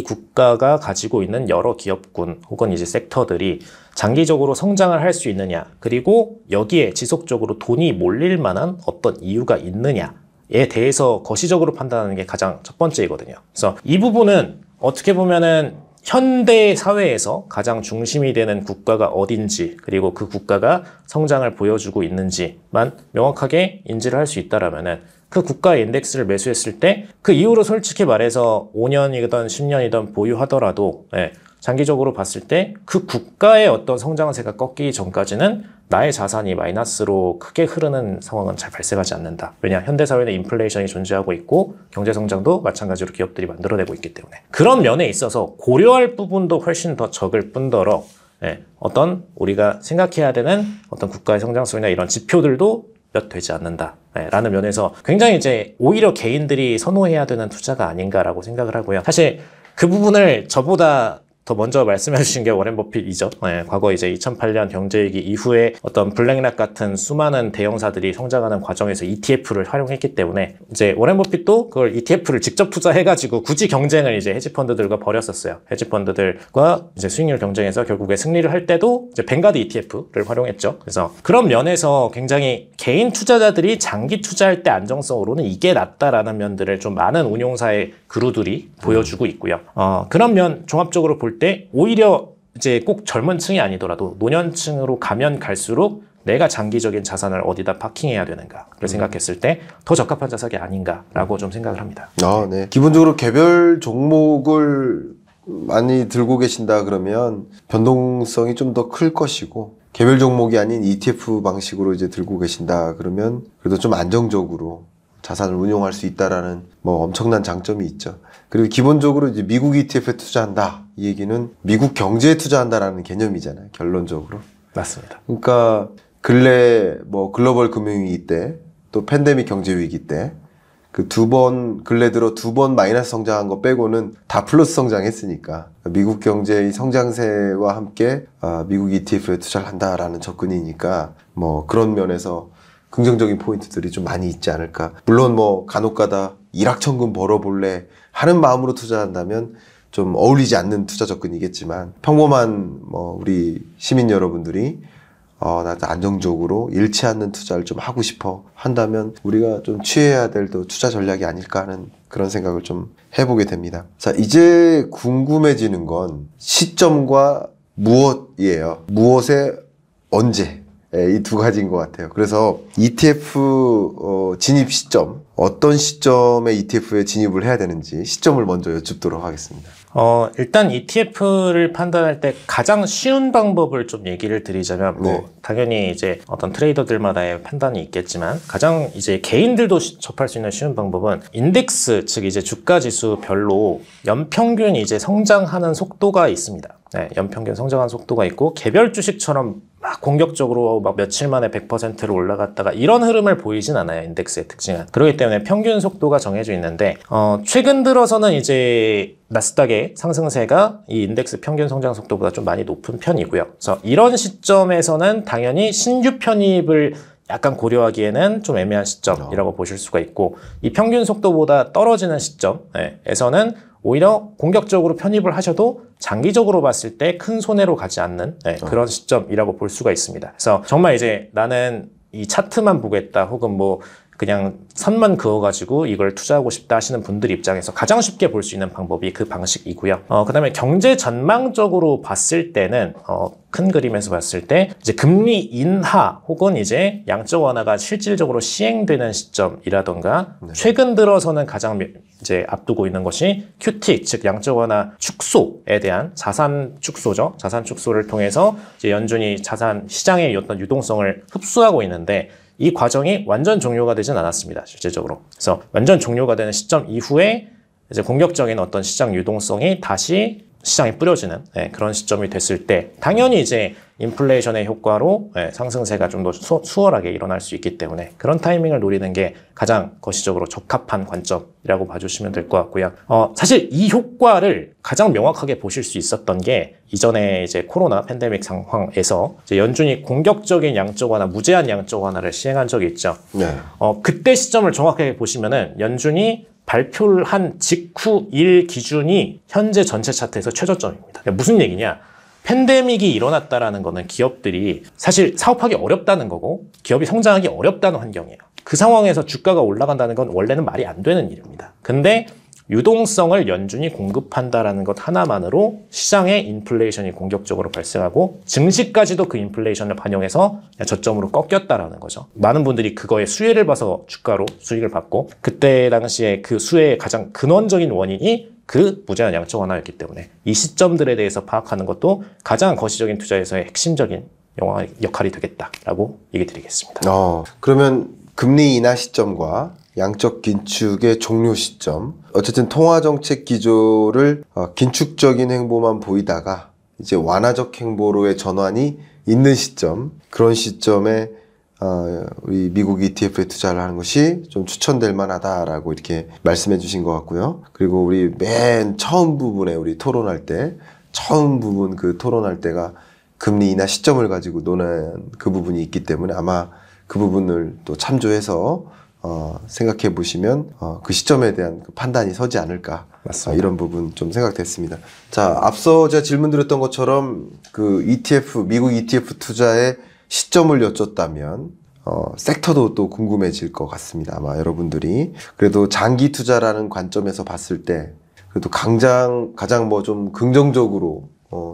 [SPEAKER 2] 국가가 가지고 있는 여러 기업군 혹은 이제 섹터들이 장기적으로 성장을 할 수 있느냐, 그리고 여기에 지속적으로 돈이 몰릴 만한 어떤 이유가 있느냐에 대해서 거시적으로 판단하는 게 가장 첫 번째이거든요. 그래서 이 부분은 어떻게 보면은 현대 사회에서 가장 중심이 되는 국가가 어딘지, 그리고 그 국가가 성장을 보여주고 있는지만 명확하게 인지를 할 수 있다라면은 그 국가의 인덱스를 매수했을 때 그 이후로 솔직히 말해서 5년이든 10년이든 보유하더라도 장기적으로 봤을 때 그 국가의 어떤 성장세가 꺾이기 전까지는 나의 자산이 마이너스로 크게 흐르는 상황은 잘 발생하지 않는다. 왜냐? 현대사회는 인플레이션이 존재하고 있고 경제성장도 마찬가지로 기업들이 만들어내고 있기 때문에. 그런 면에 있어서 고려할 부분도 훨씬 더 적을 뿐더러 어떤 우리가 생각해야 되는 어떤 국가의 성장성이나 이런 지표들도 몇 되지 않는다. 라는 면에서 굉장히 이제 오히려 개인들이 선호해야 되는 투자가 아닌가라고 생각을 하고요. 사실 그 부분을 저보다 더 먼저 말씀해 주신 게 워렌 버핏이죠. 과거 이제 2008년 경제위기 이후에 어떤 블랙락 같은 수많은 대형사들이 성장하는 과정에서 ETF를 활용했기 때문에 이제 워렌 버핏도 그걸 ETF를 직접 투자해가지고 굳이 경쟁을 이제 헤지펀드들과 벌였었어요. 헤지펀드들과 이제 수익률 경쟁에서 결국에 승리를 할 때도 이제 뱅가드 ETF를 활용했죠. 그래서 그런 면에서 굉장히 개인 투자자들이 장기 투자할 때 안정성으로는 이게 낫다라는 면들을 좀 많은 운용사의 그루들이 보여주고 있고요. 그런 면 종합적으로 볼 때 오히려 이제 꼭 젊은 층이 아니더라도 노년층으로 가면 갈수록 내가 장기적인 자산을 어디다 파킹해야 되는가를 생각했을 때 더 적합한 자산이 아닌가라고 좀 생각을 합니다.
[SPEAKER 1] 네. 기본적으로 개별 종목을 많이 들고 계신다 그러면 변동성이 좀 더 클 것이고, 개별 종목이 아닌 ETF 방식으로 이제 들고 계신다 그러면 그래도 좀 안정적으로 자산을 운용할 수 있다라는 엄청난 장점이 있죠. 그리고 기본적으로 이제 미국 ETF에 투자한다, 이 얘기는 미국 경제에 투자한다라는 개념이잖아요, 결론적으로.
[SPEAKER 2] 맞습니다.
[SPEAKER 1] 그러니까 근래 글로벌 금융위기 때, 또 팬데믹 경제위기 때 그 근래 들어 두 번 마이너스 성장한 거 빼고는 다 플러스 성장했으니까 미국 경제의 성장세와 함께 미국 ETF에 투자를 한다라는 접근이니까 그런 면에서 긍정적인 포인트들이 좀 많이 있지 않을까. 물론 간혹가다 일확천금 벌어볼래 하는 마음으로 투자한다면 좀 어울리지 않는 투자 접근이겠지만, 평범한 우리 시민 여러분들이 나도 안정적으로 잃지 않는 투자를 좀 하고 싶어 한다면 우리가 좀 취해야 될 투자 전략이 아닐까 하는 그런 생각을 좀 해보게 됩니다. 자, 이제 궁금해지는 건 시점과 무엇이에요. 무엇에 언제. 이 두 가지인 것 같아요. 그래서 ETF 진입 시점, 어떤 시점에 ETF에 진입을 해야 되는지 시점을 먼저 여쭙도록 하겠습니다.
[SPEAKER 2] 일단 ETF를 판단할 때 가장 쉬운 방법을 좀 얘기를 드리자면, 당연히 이제 어떤 트레이더들마다의 판단이 있겠지만, 가장 이제 개인들도 접할 수 있는 쉬운 방법은 인덱스, 즉 이제 주가 지수별로 연평균 이제 성장하는 속도가 있습니다. 연평균 성장하는 속도가 있고, 개별 주식처럼 막 공격적으로 막 며칠 만에 100%를 올라갔다가 이런 흐름을 보이진 않아요, 인덱스의 특징은. 그렇기 때문에 평균 속도가 정해져 있는데, 최근 들어서는 이제 나스닥의 상승세가 이 인덱스 평균 성장 속도보다 좀 많이 높은 편이고요. 그래서 이런 시점에서는 당연히 신규 편입을 약간 고려하기에는 좀 애매한 시점이라고 보실 수가 있고, 이 평균 속도보다 떨어지는 시점에서는 오히려 공격적으로 편입을 하셔도 장기적으로 봤을 때 큰 손해로 가지 않는 그런 시점이라고 볼 수가 있습니다. 그래서 정말 이제 나는 이 차트만 보겠다, 혹은 그냥 선만 그어가지고 이걸 투자하고 싶다 하시는 분들 입장에서 가장 쉽게 볼 수 있는 방법이 그 방식이고요. 그 다음에 경제 전망적으로 봤을 때는, 큰 그림에서 봤을 때, 이제 금리 인하 혹은 이제 양적 완화가 실질적으로 시행되는 시점이라던가, 최근 들어서는 가장 이제 앞두고 있는 것이 QT, 즉 양적 완화 축소에 대한 자산 축소죠. 자산 축소를 통해서 이제 연준이 자산 시장의 어떤 유동성을 흡수하고 있는데, 이 과정이 완전 종료가 되진 않았습니다, 실질적으로. 그래서 완전 종료가 되는 시점 이후에 이제 공격적인 어떤 시장 유동성이 다시 시장에 뿌려지는 그런 시점이 됐을 때, 당연히 이제 인플레이션의 효과로 상승세가 좀 더 수월하게 일어날 수 있기 때문에 그런 타이밍을 노리는 게 가장 거시적으로 적합한 관점이라고 봐주시면 될 것 같고요. 사실 이 효과를 가장 명확하게 보실 수 있었던 게, 이전에 이제 코로나 팬데믹 상황에서 이제 연준이 공격적인 양적 완화, 무제한 양적 완화를 시행한 적이 있죠. 그때 시점을 정확하게 보시면은 연준이 발표를 한 직후일 기준이 현재 전체 차트에서 최저점입니다. 무슨 얘기냐? 팬데믹이 일어났다라는 거는 기업들이 사실 사업하기 어렵다는 거고 기업이 성장하기 어렵다는 환경이에요. 그 상황에서 주가가 올라간다는 건 원래는 말이 안 되는 일입니다. 근데 유동성을 연준이 공급한다라는 것 하나만으로 시장에 인플레이션이 공격적으로 발생하고 증시까지도 그 인플레이션을 반영해서 저점으로 꺾였다라는 거죠. 많은 분들이 그거에 수혜를 봐서 주가로 수익을 받고 그때 당시에 그 수혜의 가장 근원적인 원인이 그 무제한 양적 완화였기 때문에 이 시점들에 대해서 파악하는 것도 가장 거시적인 투자에서의 핵심적인 역할이 되겠다라고 얘기 드리겠습니다.
[SPEAKER 1] 그러면 금리 인하 시점과 양적 긴축의 종료 시점, 어쨌든 통화정책 기조를 긴축적인 행보만 보이다가 이제 완화적 행보로의 전환이 있는 시점, 그런 시점에 우리 미국 ETF에 투자를 하는 것이 좀 추천될 만하다라고 이렇게 말씀해 주신 것 같고요. 그리고 우리 맨 처음 부분에 우리 토론할 때, 처음 부분 그 토론할 때가 금리 인하 시점을 가지고 논한 그 부분이 있기 때문에 아마 그 부분을 또 참조해서 생각해 보시면 그 시점에 대한 그 판단이 서지 않을까. 맞습니다. 이런 부분 좀 생각됐습니다. 자, 앞서 제가 질문 드렸던 것처럼 그 ETF, 미국 ETF 투자의 시점을 여쭸다면 섹터도 또 궁금해질 것 같습니다. 아마 여러분들이 그래도 장기 투자라는 관점에서 봤을 때 그래도 가장 뭐 좀 긍정적으로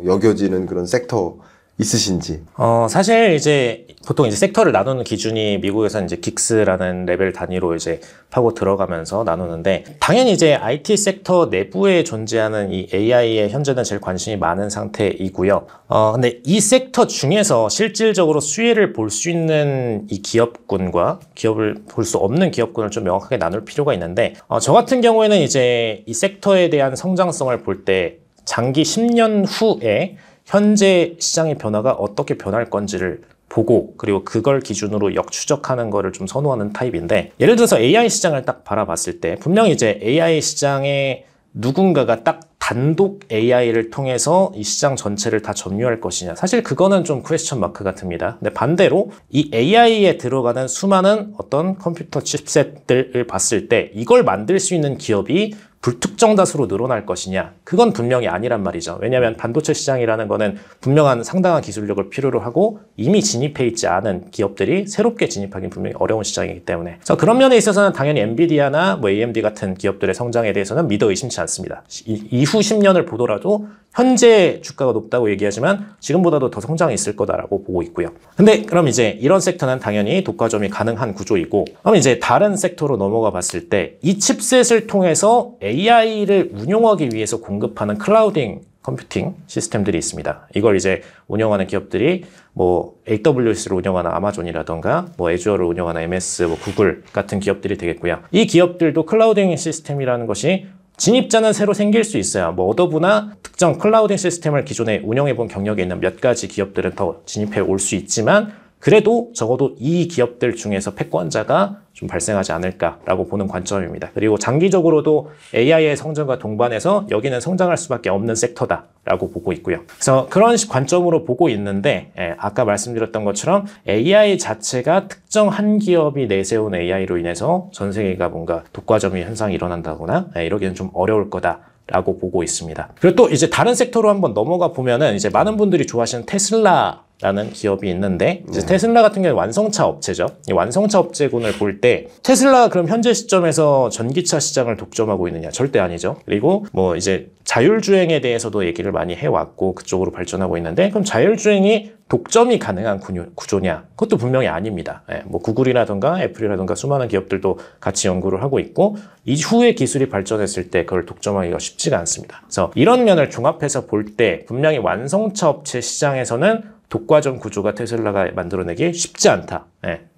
[SPEAKER 1] 여겨지는 그런 섹터 있으신지?
[SPEAKER 2] 사실 이제 보통 이제 섹터를 나누는 기준이 미국에서는 이제 긱스라는 레벨 단위로 이제 파고 들어가면서 나누는데 당연히 이제 IT 섹터 내부에 존재하는 이 AI에 현재는 제일 관심이 많은 상태이고요. 근데 이 섹터 중에서 실질적으로 수혜를 볼 수 있는 이 기업군과 기업을 볼 수 없는 기업군을 좀 명확하게 나눌 필요가 있는데 저 같은 경우에는 이제 이 섹터에 대한 성장성을 볼 때 장기 10년 후에 현재 시장의 변화가 어떻게 변할 건지를 보고 그리고 그걸 기준으로 역추적하는 거를 좀 선호하는 타입인데 예를 들어서 AI 시장을 딱 바라봤을 때 분명히 이제 AI 시장에 누군가가 딱 단독 AI를 통해서 이 시장 전체를 다 점유할 것이냐 사실 그거는 좀 퀘스천 마크 같습니다. 근데 반대로 이 AI에 들어가는 수많은 어떤 컴퓨터 칩셋들을 봤을 때 이걸 만들 수 있는 기업이 불특정 다수로 늘어날 것이냐 그건 분명히 아니란 말이죠. 왜냐하면 반도체 시장이라는 거는 분명한 상당한 기술력을 필요로 하고 이미 진입해 있지 않은 기업들이 새롭게 진입하기는 분명히 어려운 시장이기 때문에 그래서 그런 면에 있어서는 당연히 엔비디아나 뭐 AMD 같은 기업들의 성장에 대해서는 믿어 의심치 않습니다. 이후 10년을 보더라도 현재 주가가 높다고 얘기하지만 지금보다도 더 성장이 있을 거다라고 보고 있고요. 근데 그럼 이제 이런 섹터는 당연히 독과점이 가능한 구조이고 그럼 이제 다른 섹터로 넘어가 봤을 때 이 칩셋을 통해서 AI를 운용하기 위해서 공급하는 클라우딩 컴퓨팅 시스템들이 있습니다. 이걸 이제 운영하는 기업들이 뭐 AWS를 운영하는 아마존이라던가 뭐 애주어를 운영하는 MS, 뭐 구글 같은 기업들이 되겠고요. 이 기업들도 클라우딩 시스템이라는 것이 진입자는 새로 생길 수 있어요. 뭐 어도브나 특정 클라우딩 시스템을 기존에 운영해본 경력이 있는 몇 가지 기업들은 더 진입해 올 수 있지만 그래도 적어도 이 기업들 중에서 패권자가 좀 발생하지 않을까라고 보는 관점입니다. 그리고 장기적으로도 AI의 성장과 동반해서 여기는 성장할 수밖에 없는 섹터다라고 보고 있고요. 그래서 그런 관점으로 보고 있는데 아까 말씀드렸던 것처럼 AI 자체가 특정 한 기업이 내세운 AI로 인해서 전 세계가 뭔가 독과점이 현상이 일어난다거나 이러기는 좀 어려울 거다. 라고 보고 있습니다. 그리고 또 이제 다른 섹터로 한번 넘어가 보면은 이제 많은 분들이 좋아하시는 테슬라라는 기업이 있는데 이제 테슬라 같은 경우는 완성차 업체죠. 이 완성차 업체군을 볼 때 테슬라가 그럼 현재 시점에서 전기차 시장을 독점하고 있느냐? 절대 아니죠. 그리고 뭐 이제 자율주행에 대해서도 얘기를 많이 해왔고 그쪽으로 발전하고 있는데 그럼 자율주행이 독점이 가능한 구조냐? 그것도 분명히 아닙니다. 뭐 구글이라든가 애플이라든가 수많은 기업들도 같이 연구를 하고 있고 이후에 기술이 발전했을 때 그걸 독점하기가 쉽지가 않습니다. 그래서 이런 면을 종합해서 볼 때 분명히 완성차 업체 시장에서는 독과점 구조가 테슬라가 만들어내기 쉽지 않다.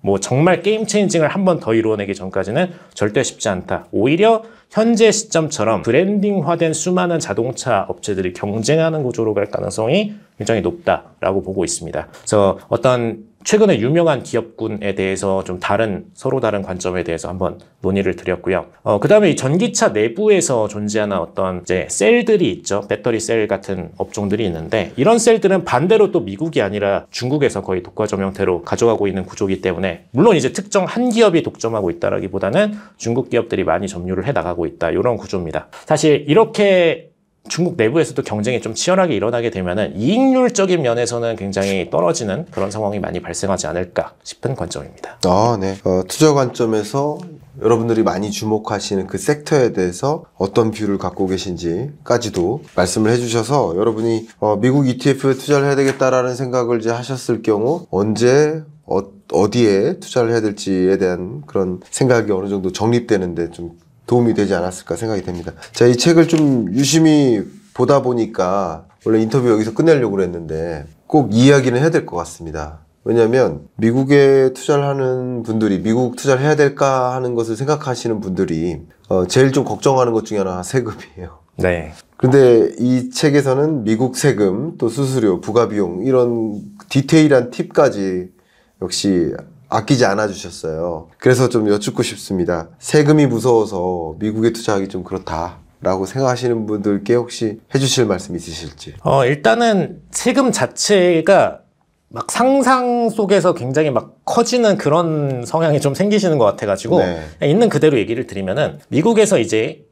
[SPEAKER 2] 뭐 정말 게임 체인징을 한 번 더 이루어내기 전까지는 절대 쉽지 않다. 오히려 현재 시점처럼 브랜딩화된 수많은 자동차 업체들이 경쟁하는 구조로 갈 가능성이 굉장히 높다라고 보고 있습니다. 그래서 어떤 최근에 유명한 기업군에 대해서 좀 서로 다른 관점에 대해서 한번 논의를 드렸고요. 그 다음에 이 전기차 내부에서 존재하는 어떤 이제 셀들이 있죠. 배터리 셀 같은 업종들이 있는데 이런 셀들은 반대로 또 미국이 아니라 중국에서 거의 독과점 형태로 가져가고 있는 구조이기 때문에 물론 이제 특정 한 기업이 독점하고 있다라기보다는 중국 기업들이 많이 점유를 해 나가고 있다. 이런 구조입니다. 사실 이렇게 중국 내부에서도 경쟁이 좀 치열하게 일어나게 되면은 이익률적인 면에서는 굉장히 떨어지는 그런 상황이 많이 발생하지 않을까 싶은 관점입니다.
[SPEAKER 1] 네. 투자 관점에서 여러분들이 많이 주목하시는 그 섹터에 대해서 어떤 뷰를 갖고 계신지까지도 말씀을 해주셔서 여러분이 미국 ETF에 투자를 해야 되겠다라는 생각을 이제 하셨을 경우 언제 어디에 투자를 해야 될지에 대한 그런 생각이 어느 정도 정립되는데 좀 도움이 되지 않았을까 생각이 됩니다. 자, 이 책을 좀 유심히 보다 보니까 원래 인터뷰 여기서 끝내려고 그랬는데 꼭 이야기는 해야 될 것 같습니다. 왜냐하면 미국에 투자를 하는 분들이 미국 투자를 해야 될까 하는 것을 생각하시는 분들이 제일 좀 걱정하는 것 중에 하나가 세금이에요.
[SPEAKER 2] 네.
[SPEAKER 1] 근데 이 책에서는 미국 세금, 또 수수료, 부가비용 이런 디테일한 팁까지 역시 아끼지 않아 주셨어요. 그래서 좀 여쭙고 싶습니다. 세금이 무서워서 미국에 투자하기 좀 그렇다라고 생각하시는 분들께 혹시 해주실 말씀 있으실지?
[SPEAKER 2] 일단은 세금 자체가 막 상상 속에서 굉장히 막 커지는 그런 성향이 좀 생기시는 것 같아가지고
[SPEAKER 1] 네.
[SPEAKER 2] 있는 그대로 얘기를 드리면은 미국에서 이제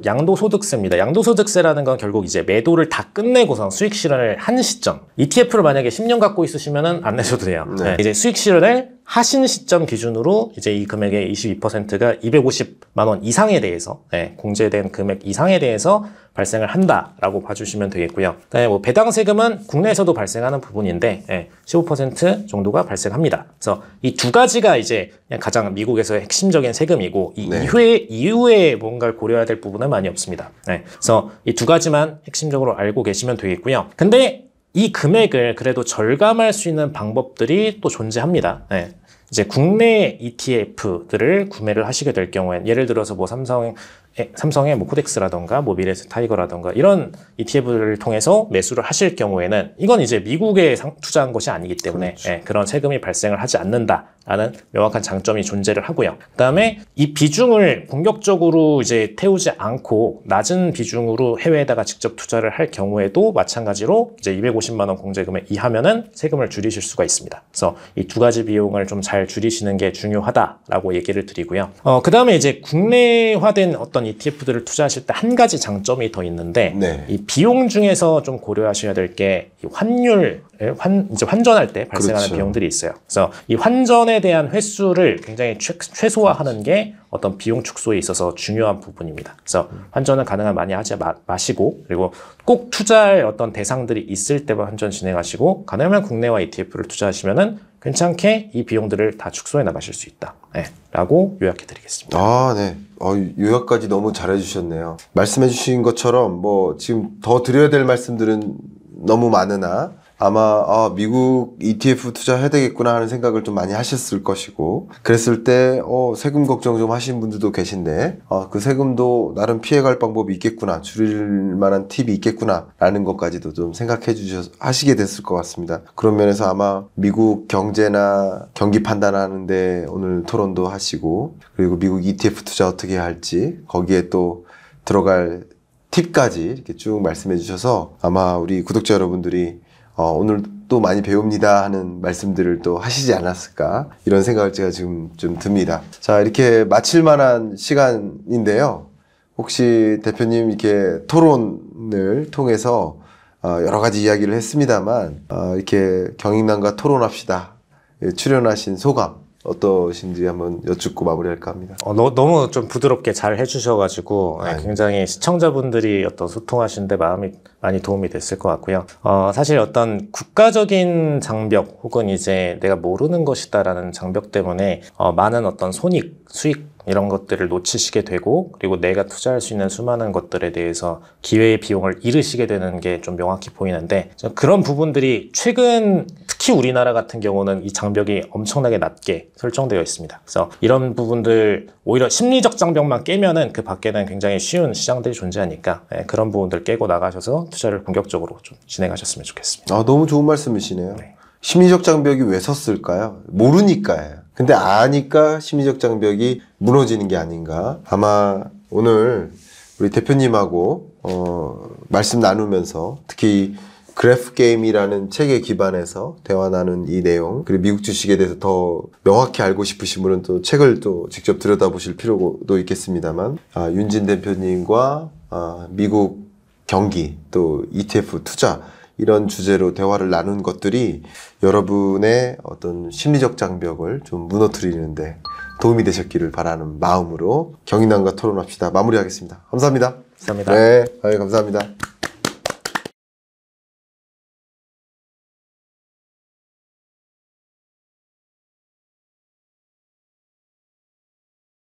[SPEAKER 2] 양도소득세입니다. 양도소득세라는 건 결국 이제 매도를 다 끝내고서 수익 실현을 한 시점. ETF를 만약에 10년 갖고 있으시면은 안 내셔도 돼요.
[SPEAKER 1] 네.
[SPEAKER 2] 이제 수익 실현을 하신 시점 기준으로 이제 이 금액의 22%가 250만 원 이상에 대해서 공제된 금액 이상에 대해서 발생을 한다라고 봐주시면 되겠고요. 그다음에 뭐 배당 세금은 국내에서도 발생하는 부분인데 15% 정도가 발생합니다. 그래서 이 두 가지가 이제 가장 미국에서의 핵심적인 세금이고 이
[SPEAKER 1] 네.
[SPEAKER 2] 이후에 뭔가를 고려해야 될 부분은 많이 없습니다. 그래서 이 두 가지만 핵심적으로 알고 계시면 되겠고요. 근데 이 금액을 그래도 절감할 수 있는 방법들이 또 존재합니다. 이제 국내 ETF들을 구매를 하시게 될 경우엔 예를 들어서 뭐 삼성의 뭐 코덱스라던가 뭐 미래에셋 타이거라던가 이런 ETF를 통해서 매수를 하실 경우에는 이건 이제 미국에 투자한 것이 아니기 때문에
[SPEAKER 1] 그렇죠.
[SPEAKER 2] 그런 세금이 발생을 하지 않는다라는 명확한 장점이 존재를 하고요. 그다음에 이 비중을 공격적으로 이제 태우지 않고 낮은 비중으로 해외에다가 직접 투자를 할 경우에도 마찬가지로 이제 250만 원 공제금액 이하면은 세금을 줄이실 수가 있습니다. 그래서 이 두 가지 비용을 좀 잘 줄이시는 게 중요하다라고 얘기를 드리고요. 그다음에 이제 국내화된 어떤 ETF들을 투자하실 때 한 가지 장점이 더 있는데
[SPEAKER 1] 네.
[SPEAKER 2] 이 비용 중에서 좀 고려하셔야 될 게 환율 이제 환전할 때 발생하는
[SPEAKER 1] 그렇죠.
[SPEAKER 2] 비용들이 있어요. 그래서 이 환전에 대한 횟수를 굉장히 최소화하는 게 어떤 비용 축소에 있어서 중요한 부분입니다. 그래서 환전은 가능한 많이 하지 마시고 그리고 꼭 투자할 어떤 대상들이 있을 때만 환전 진행하시고 가능하면 국내와 ETF를 투자하시면은 괜찮게 이 비용들을 다 축소해 나가실 수 있다. 라고 요약해 드리겠습니다.
[SPEAKER 1] 네. 요약까지 너무 잘해 주셨네요. 말씀해 주신 것처럼 뭐 지금 더 드려야 될 말씀들은 너무 많으나 아마 미국 ETF 투자해야 되겠구나 하는 생각을 좀 많이 하셨을 것이고 그랬을 때 세금 걱정 좀 하신 분들도 계신데 그 세금도 나름 피해갈 방법이 있겠구나 줄일 만한 팁이 있겠구나 라는 것까지도 좀 생각해 하시게 됐을 것 같습니다. 그런 면에서 아마 미국 경제나 경기 판단하는데 오늘 토론도 하시고 그리고 미국 ETF 투자 어떻게 해야 할지 거기에 또 들어갈 팁까지 이렇게 쭉 말씀해 주셔서 아마 우리 구독자 여러분들이 오늘 또 많이 배웁니다 하는 말씀들을 또 하시지 않았을까 이런 생각을 제가 지금 좀 듭니다. 자, 이렇게 마칠 만한 시간인데요. 혹시 대표님 이렇게 토론을 통해서 여러 가지 이야기를 했습니다만 이렇게 경익남과 토론합시다 출연하신 소감 어떠신지 한번 여쭙고 마무리할까 합니다.
[SPEAKER 2] 너무 좀 부드럽게 잘 해주셔가지고 굉장히 시청자분들이 어떤 소통하시는데 마음이 많이 도움이 됐을 것 같고요. 사실 어떤 국가적인 장벽 혹은 이제 내가 모르는 것이다라는 장벽 때문에 많은 어떤 손익, 수익 이런 것들을 놓치시게 되고 그리고 내가 투자할 수 있는 수많은 것들에 대해서 기회의 비용을 잃으시게 되는 게 좀 명확히 보이는데 그런 부분들이 최근 특히 우리나라 같은 경우는 이 장벽이 엄청나게 낮게 설정되어 있습니다. 그래서 이런 부분들 오히려 심리적 장벽만 깨면은 그 밖에는 굉장히 쉬운 시장들이 존재하니까 그런 부분들 깨고 나가셔서 투자를 본격적으로 좀 진행하셨으면 좋겠습니다.
[SPEAKER 1] 너무 좋은 말씀이시네요.
[SPEAKER 2] 네.
[SPEAKER 1] 심리적 장벽이 왜 섰을까요? 모르니까예요. 근데 아니까 심리적 장벽이 무너지는 게 아닌가. 아마 오늘 우리 대표님하고 말씀 나누면서 특히 그래프 게임이라는 책에 기반해서 대화 나눈 이 내용 그리고 미국 주식에 대해서 더 명확히 알고 싶으신 분은 또 책을 또 직접 들여다보실 필요도 있겠습니다만 윤진 대표님과 미국 경기, 또 ETF 투자 이런 주제로 대화를 나눈 것들이 여러분의 어떤 심리적 장벽을 좀 무너뜨리는데 도움이 되셨기를 바라는 마음으로 경인남과 토론합시다. 마무리하겠습니다. 감사합니다.
[SPEAKER 2] 감사합니다.
[SPEAKER 1] 네, 감사합니다.